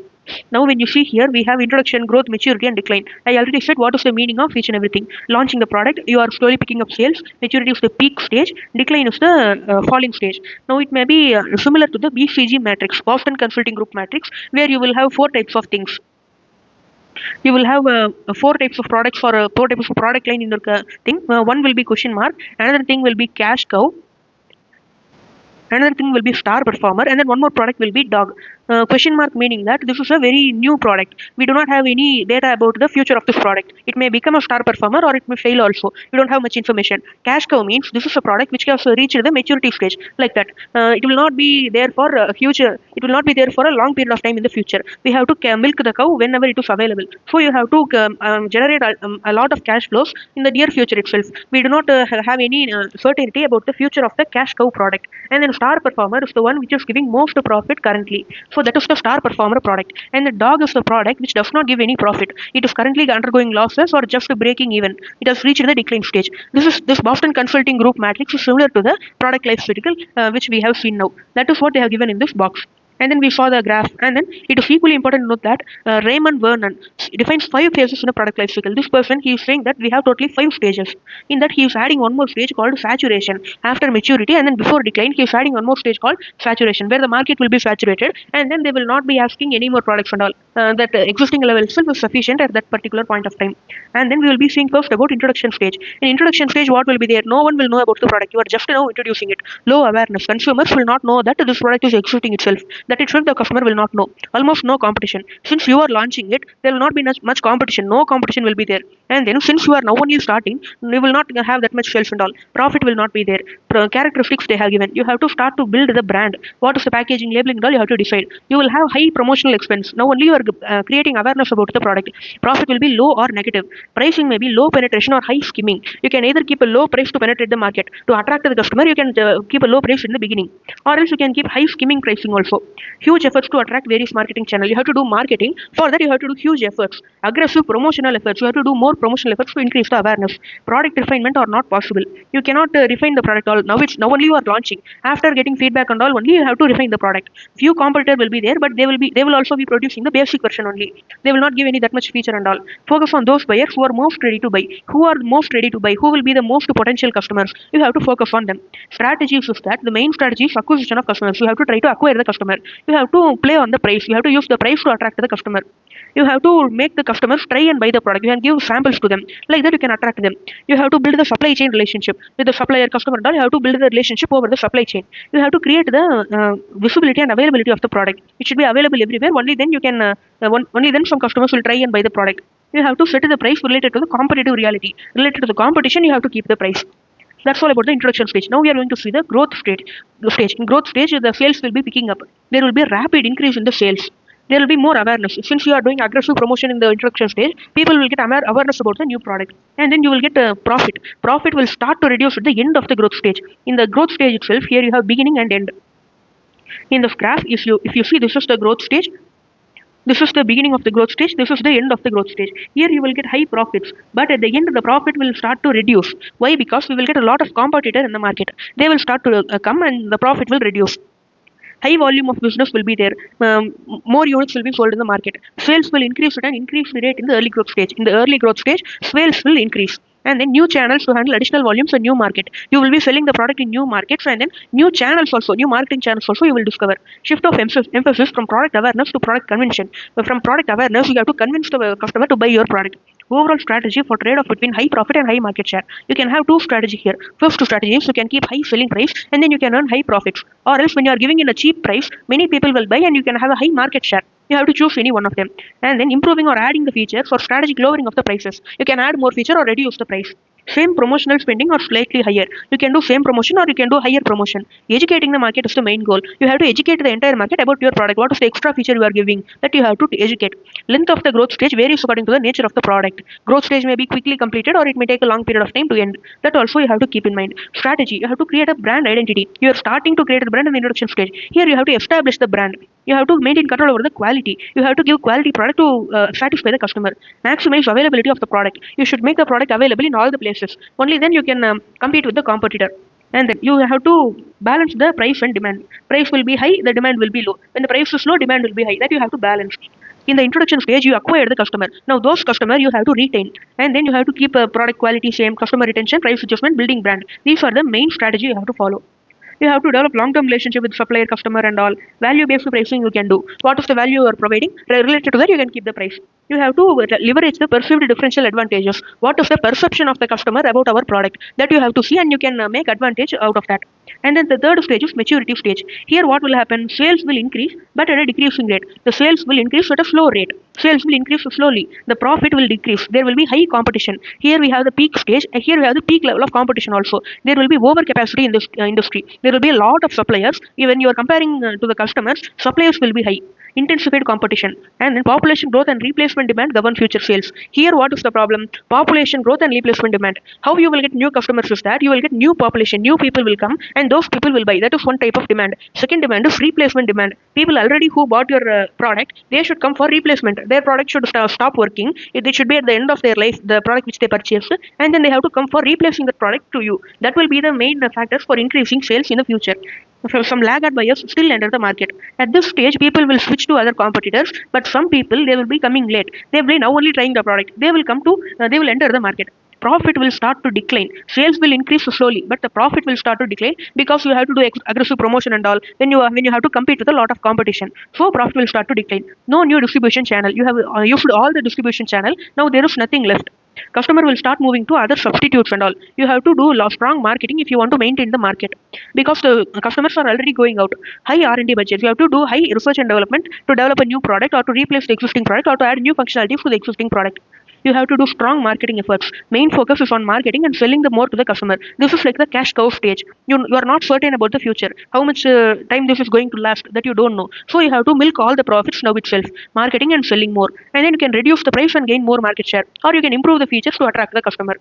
Now, when you see here, we have introduction, growth, maturity, and decline. I already said what is the meaning of each and everything. Launching the product, you are slowly picking up sales. Maturity is the peak stage. Decline is the falling stage. Now, it may be similar to the BCG matrix, Boston Consulting Group matrix, where you will have four types of things. You will have four types of products for four types of product line in the thing. One will be question mark. Another thing will be cash cow. Another thing will be star performer, and then one more product will be dog. Question mark meaning that this is a very new product. We do not have any data about the future of this product. It may become a star performer or it may fail also. We don't have much information. Cash cow means this is a product which has reached the maturity stage, like that. It will not be there for a future. It will not be there for a long period of time in the future. We have to milk the cow whenever it is available. So you have to generate a lot of cash flows in the near future itself. We do not have any certainty about the future of the cash cow product. And then star performer is the one which is giving most profit currently. So that is the star performer product. And the dog is the product which does not give any profit. It is currently undergoing losses or just breaking even. It has reached the decline stage. This Boston Consulting Group matrix is similar to the product life cycle which we have seen now. That is what they have given in this box. And then we saw the graph, and then it is equally important to note that Raymond Vernon defines 5 phases in a product life cycle. This person, he is saying that we have totally 5 stages. In that, he is adding one more stage called saturation. After maturity and then before decline, he is adding one more stage called saturation, where the market will be saturated, and then they will not be asking any more products and all. That existing level itself is sufficient at that particular point of time. And then we will be seeing first about introduction stage. In introduction stage, what will be there? No one will know about the product. You are just now introducing it. Low awareness. Consumers will not know that this product is existing itself. That itself the customer will not know. Almost no competition. Since you are launching it, there will not be much competition. No competition will be there. And then since you are now only starting, you will not have that much sales and all. Profit will not be there. Characteristics they have given. You have to start to build the brand. What is the packaging, labeling and all you have to decide. You will have high promotional expense. Now only you are creating awareness about the product. Profit will be low or negative. Pricing may be low penetration or high skimming. You can either keep a low price to penetrate the market. To attract the customer, you can keep a low price in the beginning. Or else you can keep high skimming pricing also. Huge efforts to attract various marketing channels. You have to do marketing. For that, you have to do huge efforts. Aggressive promotional efforts. You have to do more promotional efforts to increase the awareness. Product refinement are not possible. You cannot refine the product all. Now only you are launching. After getting feedback and all, only you have to refine the product. Few competitors will be there, but they will also be producing the basic version only. They will not give any that much feature and all. Focus on those buyers who are most ready to buy. Who are most ready to buy? Who will be the most potential customers? You have to focus on them. Strategies is that the main strategy is acquisition of customers. You have to try to acquire the customer. You have to play on the price. You have to use the price to attract the customer. You have to make the customers try and buy the product. You can give samples to them. Like that, you can attract them. You have to build the supply chain relationship with the supplier, customer, and all. You have to build the relationship over the supply chain. You have to create the visibility and availability of the product. It should be available everywhere. Only then you can. Only then some customers will try and buy the product. You have to set the price related to the competitive reality. Related to the competition, you have to keep the price. That's all about the introduction stage. Now we are going to see the growth stage. In growth stage, the sales will be picking up. There will be a rapid increase in the sales. There will be more awareness. Since you are doing aggressive promotion in the introduction stage, people will get awareness about the new product. And then you will get a profit. Profit will start to reduce at the end of the growth stage. In the growth stage itself, here you have beginning and end. In this graph, if you see, this is the growth stage. This is the beginning of the growth stage. This is the end of the growth stage. Here you will get high profits, but at the end the profit will start to reduce. Why? Because we will get a lot of competitor in the market. They will start to come and the profit will reduce. High volume of business will be there. More units will be sold in the market. Sales will increase at an increased rate in the early growth stage. In the early growth stage, sales will increase. And then new channels to handle additional volumes and new market. You will be selling the product in new markets and then new channels also, new marketing channels also you will discover. Shift of emphasis from product awareness to product convention. From product awareness, you have to convince the customer to buy your product. Overall strategy for trade-off between high profit and high market share. You can have two strategies here. First strategy is you can keep high selling price and then you can earn high profits. Or else when you are giving in a cheap price, many people will buy and you can have a high market share. You have to choose any one of them. And then improving or adding the features for strategic lowering of the prices. You can add more feature or reduce the price. Same promotional spending or slightly higher. You can do same promotion or you can do higher promotion. Educating the market is the main goal. You have to educate the entire market about your product. What is the extra feature you are giving that you have to educate. Length of the growth stage varies according to the nature of the product. Growth stage may be quickly completed or it may take a long period of time to end. That also you have to keep in mind. Strategy. You have to create a brand identity. You are starting to create a brand in the introduction stage. Here you have to establish the brand. You have to maintain control over the quality. You have to give quality product to satisfy the customer. Maximize availability of the product. You should make the product available in all the places. Only then you can compete with the competitor. And then you have to balance the price and demand. Price will be high, the demand will be low. When the price is low, demand will be high. That you have to balance. In the introduction stage, you acquire the customer. Now those customer you have to retain, and then you have to keep product quality same, customer retention, price adjustment, building brand. These are the main strategy you have to follow. You have to develop long-term relationship with supplier, customer, and all. Value-based pricing you can do. What is the value you are providing? Related to that, you can keep the price. You have to leverage the perceived differential advantages. What is the perception of the customer about our product? That you have to see, and you can make advantage out of that. And then the third stage is maturity stage. Here, what will happen? Sales will increase, but at a decreasing rate. The sales will increase at a slow rate. Sales will increase slowly. The profit will decrease. There will be high competition. Here we have the peak stage. Here we have the peak level of competition also. There will be overcapacity in this industry. There will be a lot of suppliers. Even you are comparing to the customers, suppliers will be high. Intensified competition, and then population growth and replacement demand govern future sales. Here, what is the problem? Population growth and replacement demand. How you will get new customers is that you will get new population, new people will come, and those people will buy. That is one type of demand. Second demand is replacement demand. People already who bought your product, they should come for replacement. Their product should stop working. It should be at the end of their life, the product which they purchased, and then they have to come for replacing the product to you. That will be the main factors for increasing sales in the future. Some laggard buyers still enter the market. At this stage, people will switch to other competitors, but some people they will be coming late. They will be now only trying the product. They will come to they will enter the market. Profit will start to decline. Sales will increase slowly, but the profit will start to decline because you have to do aggressive promotion and all. When you have to compete with a lot of competition, so profit will start to decline. No new distribution channel. You have used all the distribution channel. Now there is nothing left. Customer will start moving to other substitutes and all. You have to do strong marketing if you want to maintain the market, because the customers are already going out. High R&D budget. You have to do high research and development to develop a new product, or to replace the existing product, or to add new functionalities to the existing product. You have to do strong marketing efforts. Main focus is on marketing and selling the more to the customer. This is like the cash cow stage. You are not certain about the future, how much time this is going to last, that you don't know. So you have to milk all the profits now itself, marketing and selling more, and then you can reduce the price and gain more market share, or you can improve the features to attract the customer.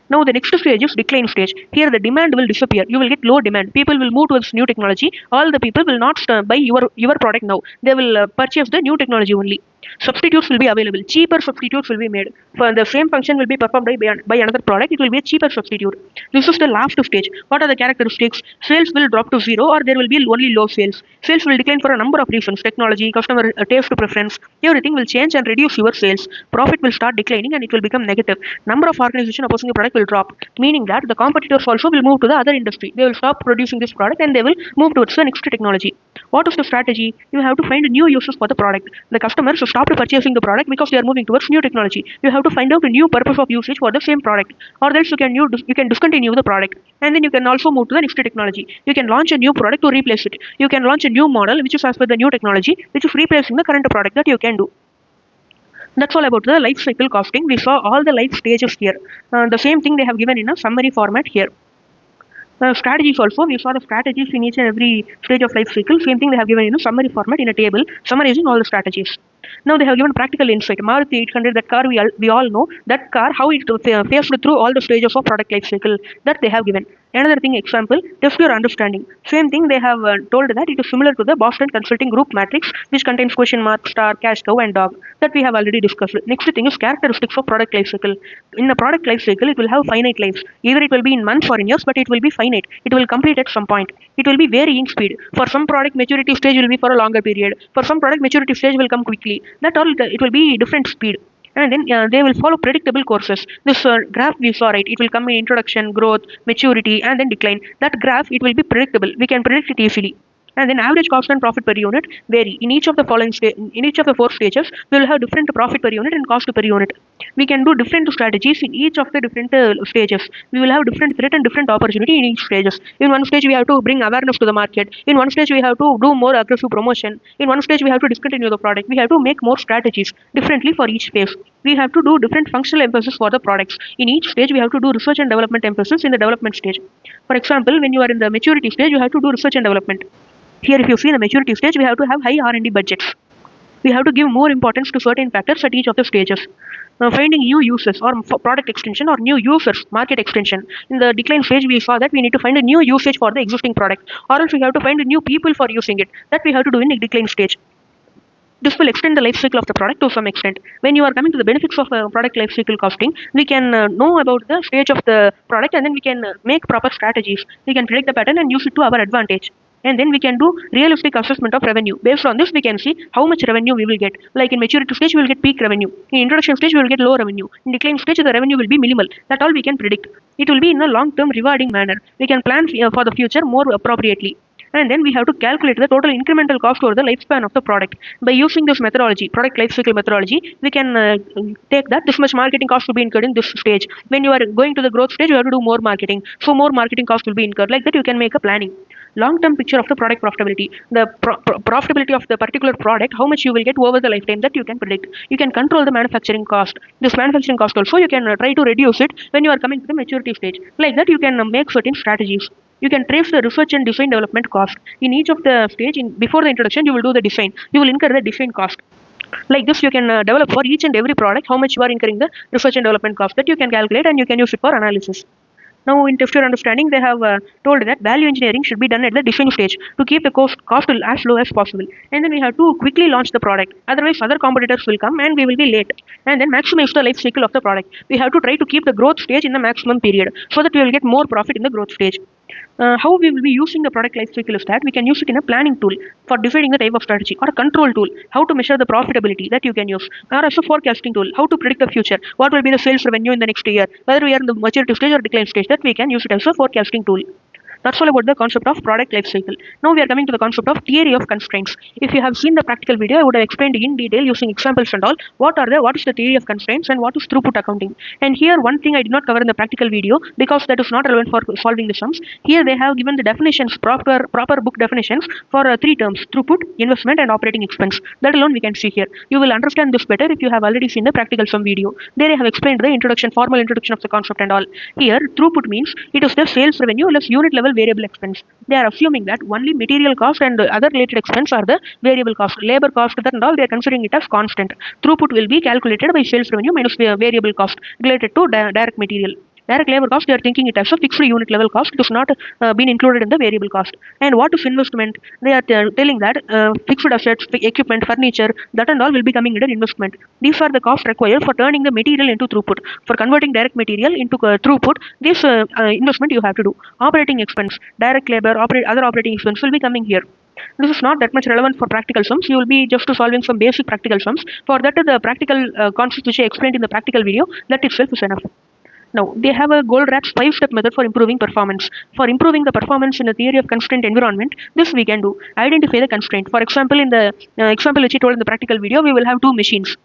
Now the next stage is decline stage. Here the demand will disappear. You will get low demand. People will move towards new technology. All the people will not buy your product now. They will purchase the new technology only. Substitutes will be available. Cheaper substitutes will be made. For the same function will be performed by another product. It will be a cheaper substitute. This is the last stage. What are the characteristics? Sales will drop to zero, or there will be only low sales. Sales will decline for a number of reasons. Technology, customer taste preference, everything will change and reduce your sales. Profit will start declining and it will become negative. Number of organizations opposing the product will drop, meaning that the competitors also will move to the other industry. They will stop producing this product and they will move towards the next technology. What is the strategy? You have to find new uses for the product. The customers will stop purchasing the product because they are moving towards new technology. You have to find out a new purpose of usage for the same product, or else you can discontinue the product, and then you can also move to the next technology. You can launch a new product to replace it. You can launch a new model which is as per the new technology, which is replacing the current product. That you can do. That's all about the life cycle costing. We saw all the life stages here. The same thing they have given in a summary format here. Strategies also, we saw the strategies in each and every stage of life cycle. Same thing they have given in a summary format in a table summarizing all the strategies. Now they have given practical insight. Maruti 800, that car we all know. That car, how it faced through all the stages of product life cycle, that they have given. Another thing, example, test your understanding. Same thing they have told that it is similar to the Boston Consulting Group matrix, which contains question mark, star, cash cow, and dog. That we have already discussed. Next thing is characteristics of product life cycle. In the product life cycle, it will have finite lives. Either it will be in months or in years, but it will be finite. It will complete at some point. It will be varying speed. For some product, maturity stage will be for a longer period. For some product, maturity stage will come quickly. That all it will be different speed. And then they will follow predictable courses. This graph we saw, right? It will come in introduction, growth, maturity, and then decline. That graph, it will be predictable. We can predict it easily. And then average cost and profit per unit vary. In each of the in each of the 4 stages, we will have different profit per unit and cost per unit. We can do different strategies in each of the different stages. We will have different threat and different opportunity in each stages. In one stage, we have to bring awareness to the market. In one stage, we have to do more aggressive promotion. In one stage, we have to discontinue the product. We have to make more strategies differently for each phase. We have to do different functional emphasis for the products. In each stage, we have to do research and development emphasis in the development stage. For example, when you are in the maturity stage, you have to do research and development. Here, if you see in the maturity stage, we have to have high R&D budgets. We have to give more importance to certain factors at each of the stages. Finding new uses or product extension or new users, market extension. In the decline stage, we saw that we need to find a new usage for the existing product, or else we have to find new people for using it. That we have to do in the decline stage. This will extend the life cycle of the product to some extent. When you are coming to the benefits of product life cycle costing, we can know about the stage of the product, and then we can make proper strategies. We can predict the pattern and use it to our advantage. and then we can do realistic assessment of revenue. Based on this, we can see how much revenue we will get. Like in maturity stage, we will get peak revenue. In introduction stage, we will get low revenue. In decline stage, the revenue will be minimal. That all we can predict. It will be in a long-term rewarding manner. We can plan for the future more appropriately. And then we have to calculate the total incremental cost over the lifespan of the product. By using this methodology, product life cycle methodology, we can take that this much marketing cost will be incurred in this stage. When you are going to the growth stage, you have to do more marketing. So more marketing cost will be incurred. Like that, you can make a planning. Long-term picture of the product profitability, the profitability of the particular product, how much you will get over the lifetime, that you can predict. You can control the manufacturing cost. This manufacturing cost also you can try to reduce it when you are coming to the maturity stage. Like that, you can make certain strategies. You can trace the research and design development cost. In each of the stage, before the introduction, you will do the design. You will incur the design cost. Like this, you can develop for each and every product how much you are incurring the research and development cost, that you can calculate and you can use it for analysis. Now, in test your understanding, they have told that value engineering should be done at the design stage to keep the cost as low as possible. And then we have to quickly launch the product. Otherwise, other competitors will come and we will be late. And then maximize the life cycle of the product. We have to try to keep the growth stage in the maximum period so that we will get more profit in the growth stage. How we will be using the product life cycle is that we can use it in a planning tool for deciding the type of strategy, or a control tool, how to measure the profitability that you can use, or as a forecasting tool, how to predict the future, what will be the sales revenue in the next year, whether we are in the maturity stage or decline stage, that we can use it as a forecasting tool. That's all about the concept of product life cycle. Now we are coming to the concept of theory of constraints. If you have seen the practical video, I would have explained in detail using examples and all what is the theory of constraints and what is throughput accounting. And here one thing I did not cover in the practical video because that is not relevant for solving the sums. Here they have given the definitions, proper book definitions for three terms: throughput, investment, and operating expense. That alone we can see here. You will understand this better if you have already seen the practical sum video. There I have explained the formal introduction of the concept and all. Here throughput means it is the sales revenue less unit level variable expense. They are assuming that only material cost and other related expense are the variable cost. Labor cost, that and all, they are considering it as constant. Throughput will be calculated by sales revenue minus variable cost related to direct material. Direct labor cost, they are thinking it as a fixed unit level cost. It has not been included in the variable cost. And what is investment? They are telling that fixed assets, equipment, furniture, that and all will be coming under investment. These are the costs required for turning the material into throughput. For converting direct material into throughput, this investment you have to do. Operating expense, direct labor, other operating expense will be coming here. This is not that much relevant for practical sums. You will be just solving some basic practical sums. For that, the practical concept which I explained in the practical video, that itself is enough. Now, they have a Goldratt's 5-step method for improving performance. For improving the performance in a theory of constraint environment, this we can do. Identify the constraint. For example, in the example which I told in the practical video, we will have two machines.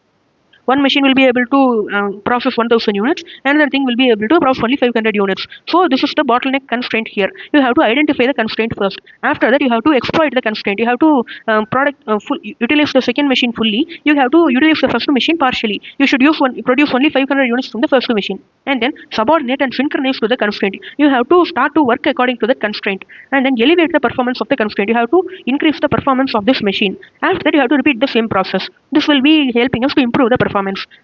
One machine will be able to process 1000 units, another thing will be able to process only 500 units. So this is the bottleneck constraint here. You have to identify the constraint first. After that, you have to exploit the constraint. You have to utilize the second machine fully. You have to utilize the first machine partially. You should produce only 500 units from the first machine, and then subordinate and synchronize to the constraint. You have to start to work according to that constraint, and then elevate the performance of the constraint. You have to increase the performance of this machine. After that, you have to repeat the same process. This will be helping us to improve the performance.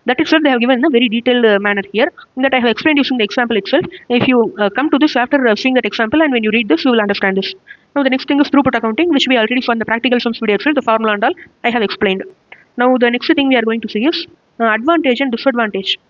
That itself they have given in a very detailed manner here, that I have explained using the example itself. If you come to this after seeing that example, and when you read this, you will understand this. Now the next thing is throughput accounting, which we already saw in the practical sums video itself. The formula and all I have explained. Now the next thing we are going to see is advantage and disadvantage.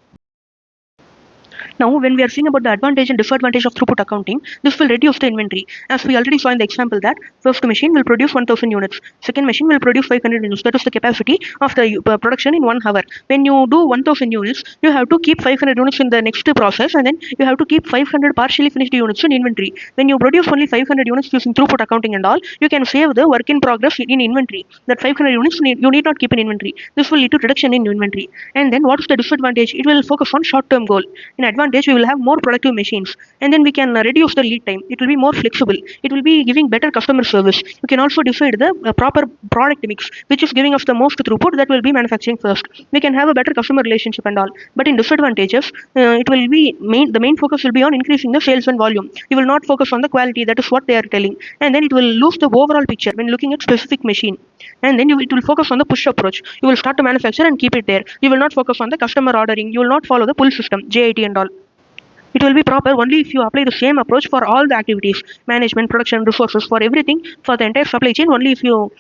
Now, when we are seeing about the advantage and disadvantage of throughput accounting, this will reduce the inventory. As we already saw in the example that first machine will produce 1000 units, second machine will produce 500 units. That is the capacity of the production in 1 hour. When you do 1000 units, you have to keep 500 units in the next process, and then you have to keep 500 partially finished units in inventory. When you produce only 500 units using throughput accounting and all, you can save the work in progress in inventory. That 500 units you need not keep in inventory. This will lead to reduction in inventory. And then what is the disadvantage? It will focus on short-term goal. In advantage, we will have more productive machines, and then we can reduce the lead time. It will be more flexible. It will be giving better customer service. You can also decide the proper product mix, which is giving us the most throughput, that will be manufacturing first. We can have a better customer relationship and all. But in disadvantages, it will be the main focus will be on increasing the sales and volume. You will not focus on the quality. That is what they are telling. And then it will lose the overall picture when looking at specific machine. And then it will focus on the push approach. You will start to manufacture and keep it there. You will not focus on the customer ordering. You will not follow the pull system, JIT and all. It will be proper only if you apply the same approach for all the activities, management, production, resources, for everything, for the entire supply chain. Only if you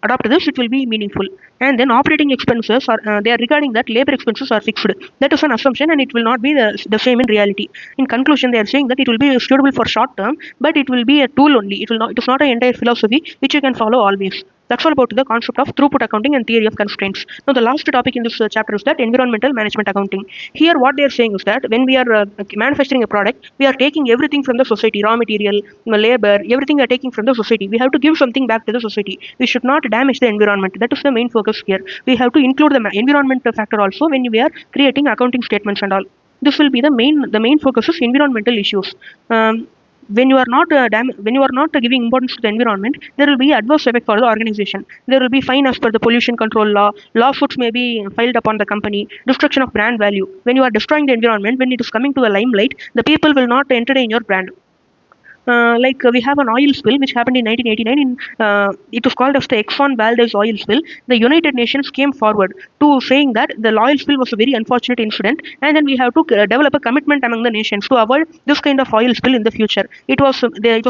adopt this, it will be meaningful. And then operating expenses are they are regarding that labor expenses are fixed. That is an assumption, and it will not be the same in reality. In conclusion, they are saying that it will be suitable for short term, but it will be a tool only. It is not an entire philosophy which you can follow always. That's all about the concept of throughput accounting and theory of constraints. Now, the last topic in this chapter is that environmental management accounting. Here, what they are saying is that when we are manufacturing a product, we are taking everything from the society, raw material, labor, everything we are taking from the society. We have to give something back to the society. We should not damage the environment. That is the main focus here. We have to include the environment factor also when we are creating accounting statements and all. This will be the main focus is environmental issues. When you are not giving importance to the environment, there will be adverse effect for the organization. There will be fine as per the pollution control law. Lawsuits may be filed upon the company. Destruction of brand value. When you are destroying the environment, when it is coming to the limelight, the people will not entertain your brand. We have an oil spill which happened in 1989. It was called as the Exxon Valdez oil spill. The United Nations came forward to saying that the oil spill was a very unfortunate incident, and then we have to develop a commitment among the nations to avoid this kind of oil spill in the future. It was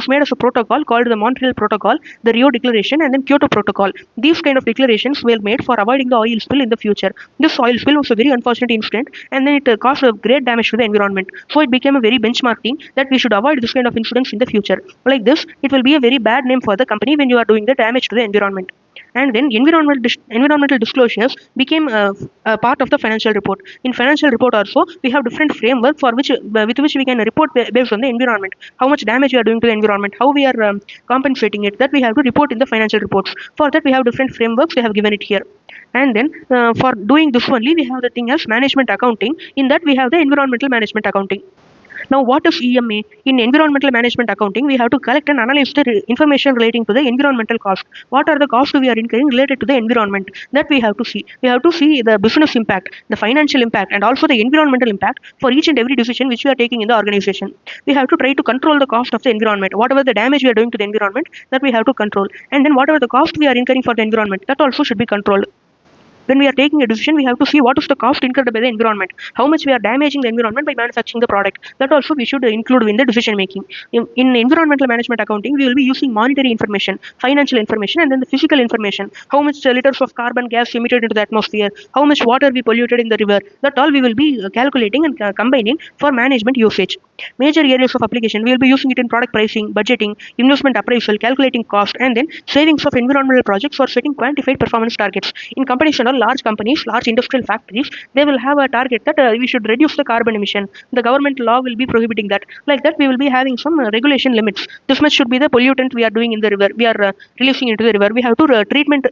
made as a protocol called the Montreal Protocol, the Rio Declaration, and then Kyoto Protocol. These kind of declarations were made for avoiding the oil spill in the future. This oil spill was a very unfortunate incident, and then it caused a great damage to the environment. So it became a very benchmark thing that we should avoid this kind of incidents in the future. Like this, it will be a very bad name for the company when you are doing the damage to the environment. And then environmental disclosures became a part of the financial report. In financial report also, we have different framework for which with which we can report based on the environment. How much damage we are doing to the environment, how we are compensating it, that we have to report in the financial reports. For that, we have different frameworks. We have given it here. And then for doing this only, we have the thing as management accounting. In that, we have the environmental management accounting. Now, what is EMA? In environmental management accounting, we have to collect and analyze the information relating to the environmental cost. What are the costs we are incurring related to the environment? That we have to see. We have to see the business impact, the financial impact, and also the environmental impact for each and every decision which we are taking in the organization. We have to try to control the cost of the environment. Whatever the damage we are doing to the environment, that we have to control. And then whatever the cost we are incurring for the environment, that also should be controlled. When we are taking a decision, we have to see what is the cost incurred by the environment, how much we are damaging the environment by manufacturing the product. That also we should include in the decision making. In environmental management accounting, we will be using monetary information, financial information, and then the physical information. How much liters of carbon gas emitted into the atmosphere, how much water we polluted in the river. That all we will be calculating and combining for management usage. Major areas of application, we will be using it in product pricing, budgeting, investment appraisal, calculating cost, and then savings of environmental projects for setting quantified performance targets. In companies and all, large companies, large industrial factories, they will have a target that we should reduce the carbon emission. The government law will be prohibiting that. Like that, we will be having some regulation limits. This much should be the pollutant we are doing in the river. We are releasing into the river. We have to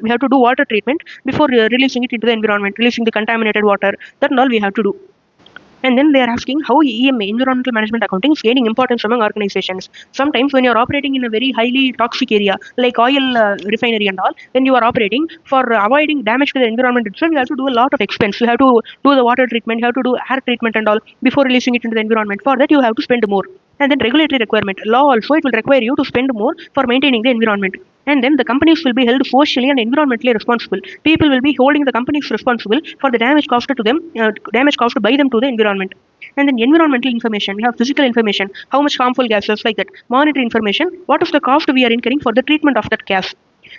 we have to do water treatment before releasing it into the environment, releasing the contaminated water. That and all we have to do. And then they are asking how EMA, environmental management accounting, is gaining importance among organizations. Sometimes when you are operating in a very highly toxic area, like oil refinery and all, when you are operating, for avoiding damage to the environment itself, you have to do a lot of expense. You have to do the water treatment, you have to do air treatment and all before releasing it into the environment. For that, you have to spend more. And then regulatory requirement. Law also, it will require you to spend more for maintaining the environment. And then the companies will be held socially and environmentally responsible. People will be holding the companies responsible for the damage caused to them, damage caused by them to the environment. And then environmental information, we have physical information, how much harmful gases, like that. Monetary information, what is the cost we are incurring for the treatment of that gas.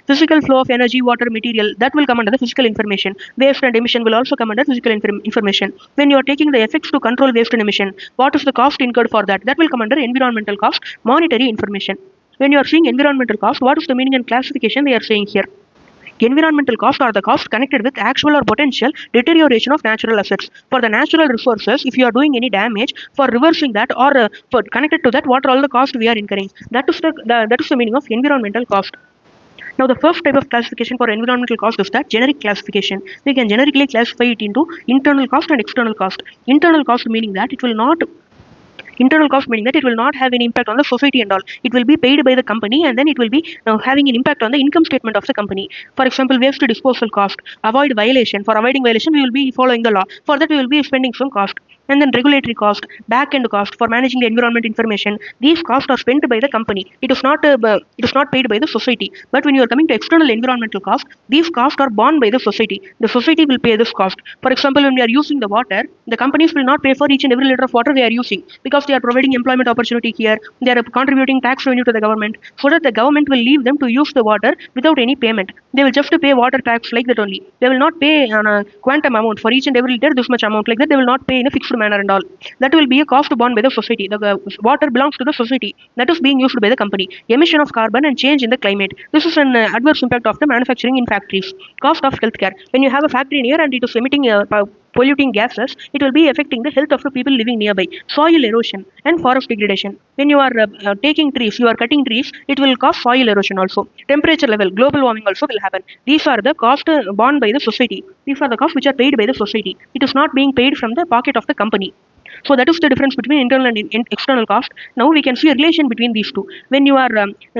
Physical flow of energy, water, material, that will come under the physical information. Waste and emission will also come under physical information. When you are taking the effects to control waste and emission, what is the cost incurred for that? That will come under environmental cost, monetary information. When you are seeing environmental cost, what is the meaning and classification they are saying here? Environmental costs are the costs connected with actual or potential deterioration of natural assets. For the natural resources, if you are doing any damage, for reversing that or for connected to that, what are all the costs we are incurring? That is the meaning of environmental cost. Now, the first type of classification for environmental cost is that generic classification. We can generically classify it into internal cost and external cost. Internal cost meaning that it will not have any impact on the society and all. It will be paid by the company, and then it will be having an impact on the income statement of the company. For example, waste disposal cost, avoid violation. For avoiding violation, we will be following the law. For that, we will be spending some cost. And then regulatory cost, back-end cost for managing the environment information. These costs are spent by the company. It is not paid by the society. But when you are coming to external environmental cost, these costs are borne by the society. The society will pay this cost. For example, when we are using the water, the companies will not pay for each and every liter of water they are using because they are providing employment opportunity here. They are contributing tax revenue to the government, so that the government will leave them to use the water without any payment. They will just pay water tax like that only. They will not pay on a quantum amount for each and every liter this much amount like that. They will not pay in a fixed manner and all. That will be a cost borne by the society. The water belongs to the society that is being used by the company. Emission of carbon and change in the climate. This is an adverse impact of the manufacturing in factories. Cost of healthcare. When you have a factory near and it is emitting polluting gases, it will be affecting the health of the people living nearby. Soil erosion and forest degradation. When you are taking trees, you are cutting trees, it will cause soil erosion also. Temperature level, global warming also will happen. These are the costs borne by the society. These are the costs which are paid by the society. It is not being paid from the pocket of the company. So that is the difference between internal and external cost. Now we can see a relation between these two. When you are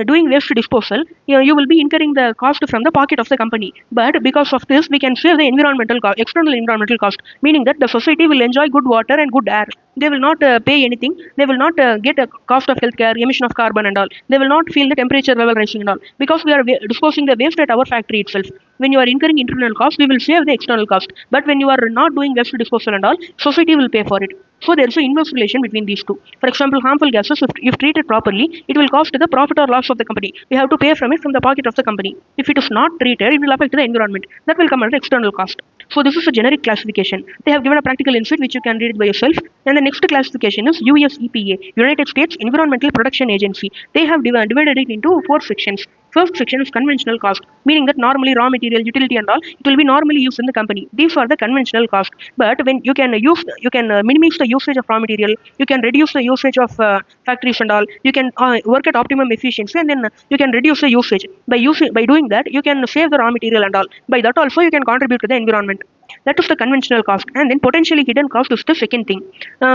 doing waste disposal, you will be incurring the cost from the pocket of the company. But because of this, we can save the environmental cost, external environmental cost, meaning that the society will enjoy good water and good air. They will not pay anything. They will not get a cost of healthcare, emission of carbon and all. They will not feel the temperature level rising and all, because we are disposing the waste at our factory itself. When you are incurring internal cost, we will save the external cost. But when you are not doing waste disposal and all, society will pay for it. So there is an inverse relation between these two. For example, harmful gases, if treated properly, it will cost the profit or loss of the company. We have to pay from it from the pocket of the company. If it is not treated, it will affect the environment. That will come under external cost. So this is a generic classification. They have given a practical insight which you can read it by yourself. And the next classification is US EPA, United States Environmental Protection Agency. They have divided it into 4 sections. First section is conventional cost, meaning that normally raw material, utility and all, it will be normally used in the company. These are the conventional cost. But when you can minimize the usage of raw material, you can reduce the usage of factories and all, you can work at optimum efficiency, and then you can reduce the usage. By doing that, you can save the raw material and all. By that also, you can contribute to the environment. That is the conventional cost. And then potentially hidden cost is the second thing.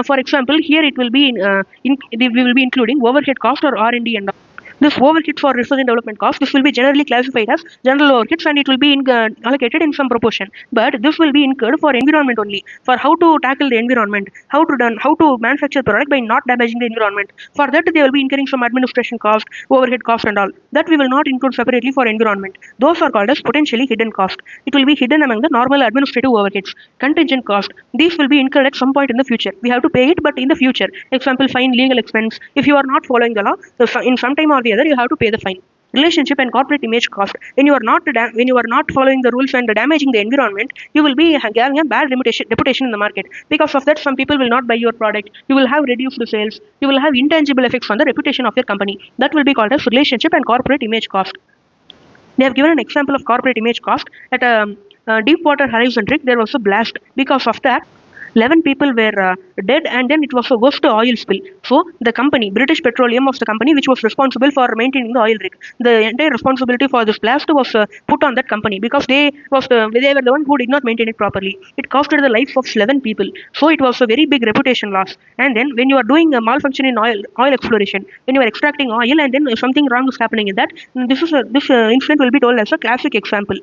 For example, here it will be we will be including overhead cost or R&D and all. This overhead for research and development cost, this will be generally classified as general overheads, and it will be allocated in some proportion. But this will be incurred for environment only, for how to tackle the environment, how to manufacture product by not damaging the environment. For that, they will be incurring some administration cost, overhead cost and all. That we will not include separately for environment. Those are called as potentially hidden cost. It will be hidden among the normal administrative overheads. Contingent cost, these will be incurred at some point in the future. We have to pay it, but in the future. Example, fine, legal expense. If you are not following the law, so in some time or the other, you have to pay the fine. Relationship and corporate image cost. When you are not following the rules and damaging the environment, you will be having a bad reputation in the market. Because of that, some people will not buy your product. You will have reduced sales. You will have intangible effects on the reputation of your company. That will be called as relationship and corporate image cost. They have given an example of corporate image cost. At a Deepwater Horizon rig, there was a blast. Because of that, 11 people were dead, and then it was a worst oil spill. So the company, British Petroleum was the company which was responsible for maintaining the oil rig. The entire responsibility for this blast was put on that company, because they were the one who did not maintain it properly. It costed the life of 11 people. So it was a very big reputation loss. And then when you are doing a malfunction in oil exploration, when you are extracting oil and then something wrong is happening in that, this incident will be told as a classic example.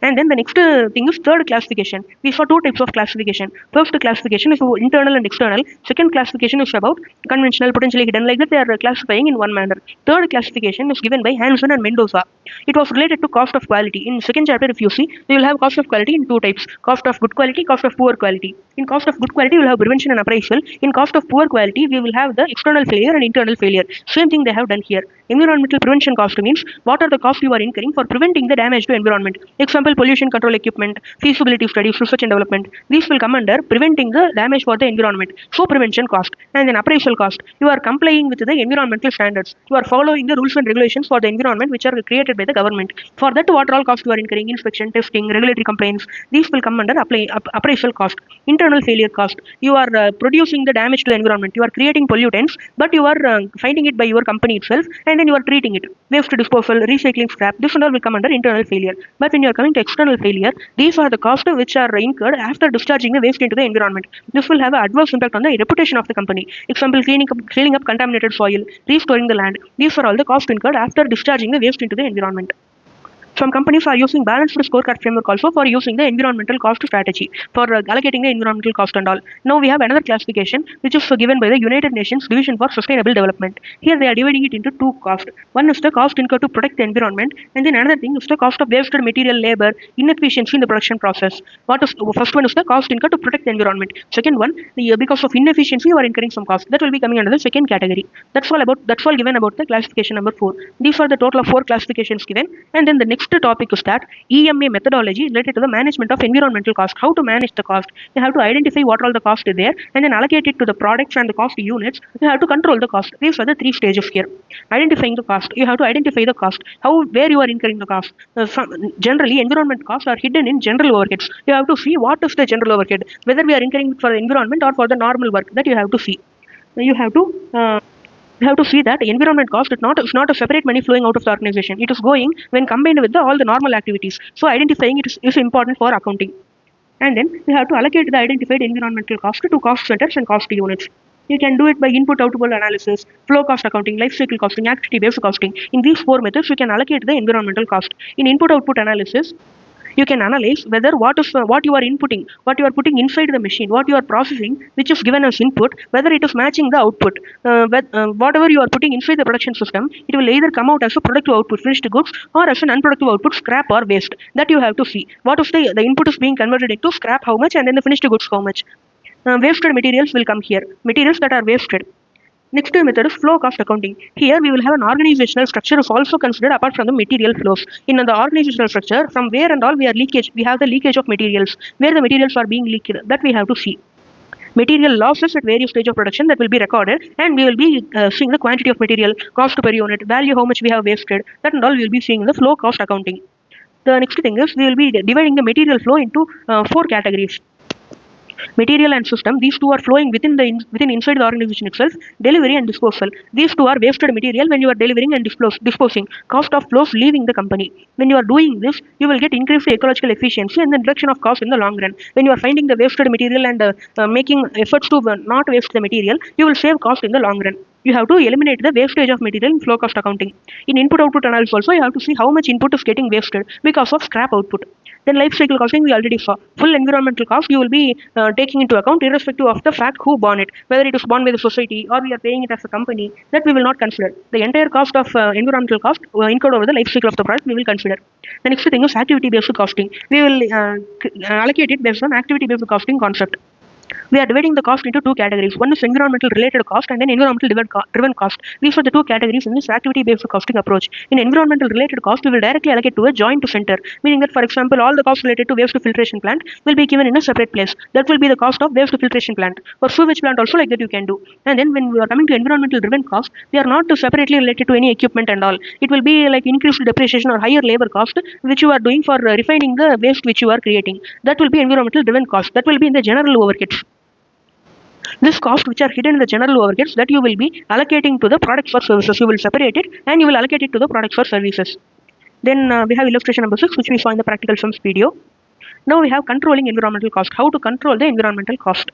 And then the next thing is third classification. We saw 2 types of classification. First classification is internal and external. Second classification is about conventional, potentially hidden, like that they are classifying in one manner. Third classification is given by Hansen and Mendoza. It was related to cost of quality. In second chapter, if you see, you will have cost of quality in 2 types. Cost of good quality, cost of poor quality. In cost of good quality, we will have prevention and appraisal. In cost of poor quality, we will have the external failure and internal failure. Same thing they have done here. Environmental prevention cost means what are the costs you are incurring for preventing the damage to environment. Example, pollution control equipment, feasibility studies, research and development. These will come under preventing the damage for the environment. So prevention cost. And then appraisal cost. You are complying with the environmental standards. You are following the rules and regulations for the environment which are created by the government. For that, what all costs you are incurring, inspection, testing, regulatory complaints, these will come under appraisal cost. Internal failure cost. You are producing the damage to the environment. You are creating pollutants, but you are finding it by your company itself, and then you are treating it. Waste disposal, recycling, scrap, this and all will come under internal failure. But when you are coming to external failure, these are the costs which are incurred after discharging the waste into the environment. This will have an adverse impact on the reputation of the company. Example, cleaning up contaminated soil, restoring the land. These are all the costs incurred after discharging the waste into the environment. Some companies are using balanced scorecard framework also for using the environmental cost strategy for allocating the environmental cost and all. Now we have another classification which is given by the United Nations Division for Sustainable Development. Here they are dividing it into two costs. One is the cost incurred to protect the environment, and then another thing is the cost of wasted material, labor, inefficiency in the production process. First one is the cost incurred to protect the environment. Second one, because of inefficiency you are incurring some cost. That will be coming under the second category. That's all given about the classification number 4. These are the total of 4 classifications given, and then the next topic is that EMA methodology related to the management of environmental cost. How to manage the cost? You have to identify what all the cost is there, and then allocate it to the products and the cost units. You have to control the cost. These are the 3 stages here. Identifying the cost. You have to identify the cost. Where you are incurring the cost. Generally, environment costs are hidden in general overheads. You have to see what is the general overhead, whether we are incurring for the environment or for the normal work. That you have to see. You have to see that environment cost is not a separate money flowing out of the organization. It is going when combined with all the normal activities. So identifying it is important for accounting. And then you have to allocate the identified environmental cost to cost centers and cost units. You can do it by input-output analysis, flow cost accounting, life cycle costing, activity-based costing. In these 4 methods, you can allocate the environmental cost. In input-output analysis, you can analyze whether what you are inputting, what you are putting inside the machine, what you are processing, which is given as input, whether it is matching the output. Whatever you are putting inside the production system, it will either come out as a productive output, finished goods, or as an unproductive output, scrap or waste. That you have to see. What is the input is being converted into scrap, how much, and then the finished goods, how much. Wasted materials will come here. Materials that are wasted. Next method is flow cost accounting. Here we will have an organizational structure is also considered apart from the material flows. In the organizational structure, from where and all we have the leakage of materials, where the materials are being leaked, that we have to see. Material losses at various stage of production that will be recorded, and we will be seeing the quantity of material, cost per unit, value, how much we have wasted, that and all we will be seeing in the flow cost accounting. The next thing is we will be dividing the material flow into 4 categories. Material and system, these two are flowing within inside the organization itself. Delivery and disposal, these two are wasted material when you are delivering and disposing. Cost of flows leaving the company. When you are doing this, you will get increased ecological efficiency and then reduction of cost in the long run. When you are finding the wasted material and making efforts to not waste the material, you will save cost in the long run. You have to eliminate the wastage of material in flow cost accounting. In input-output analysis also, you have to see how much input is getting wasted because of scrap output. Then life cycle costing we already saw. Full environmental cost you will be taking into account irrespective of the fact who borne it, whether it is borne by the society or we are paying it as a company. That we will not consider. The entire cost of environmental cost incurred over the life cycle of the product we will consider. The next thing is activity-based costing. We will allocate it based on activity-based costing concept. We are dividing the cost into 2 categories. One is environmental related cost and then environmental driven cost. These are the 2 categories in this activity based costing approach. In environmental related cost, we will directly allocate to a joint center, meaning that for example all the costs related to waste filtration plant will be given in a separate place. That will be the cost of waste filtration plant. For sewage plant also like that you can do. And then when we are coming to environmental driven cost, we are not separately related to any equipment and all. It will be like increased depreciation or higher labor cost which you are doing for refining the waste which you are creating. That will be environmental driven cost. That will be in the general overheads. This cost which are hidden in the general overheads that you will be allocating to the products or services. You will separate it and you will allocate it to the products or services. Then we have illustration number 6 which we saw in the practical sums video. Now we have controlling environmental cost. How to control the environmental cost.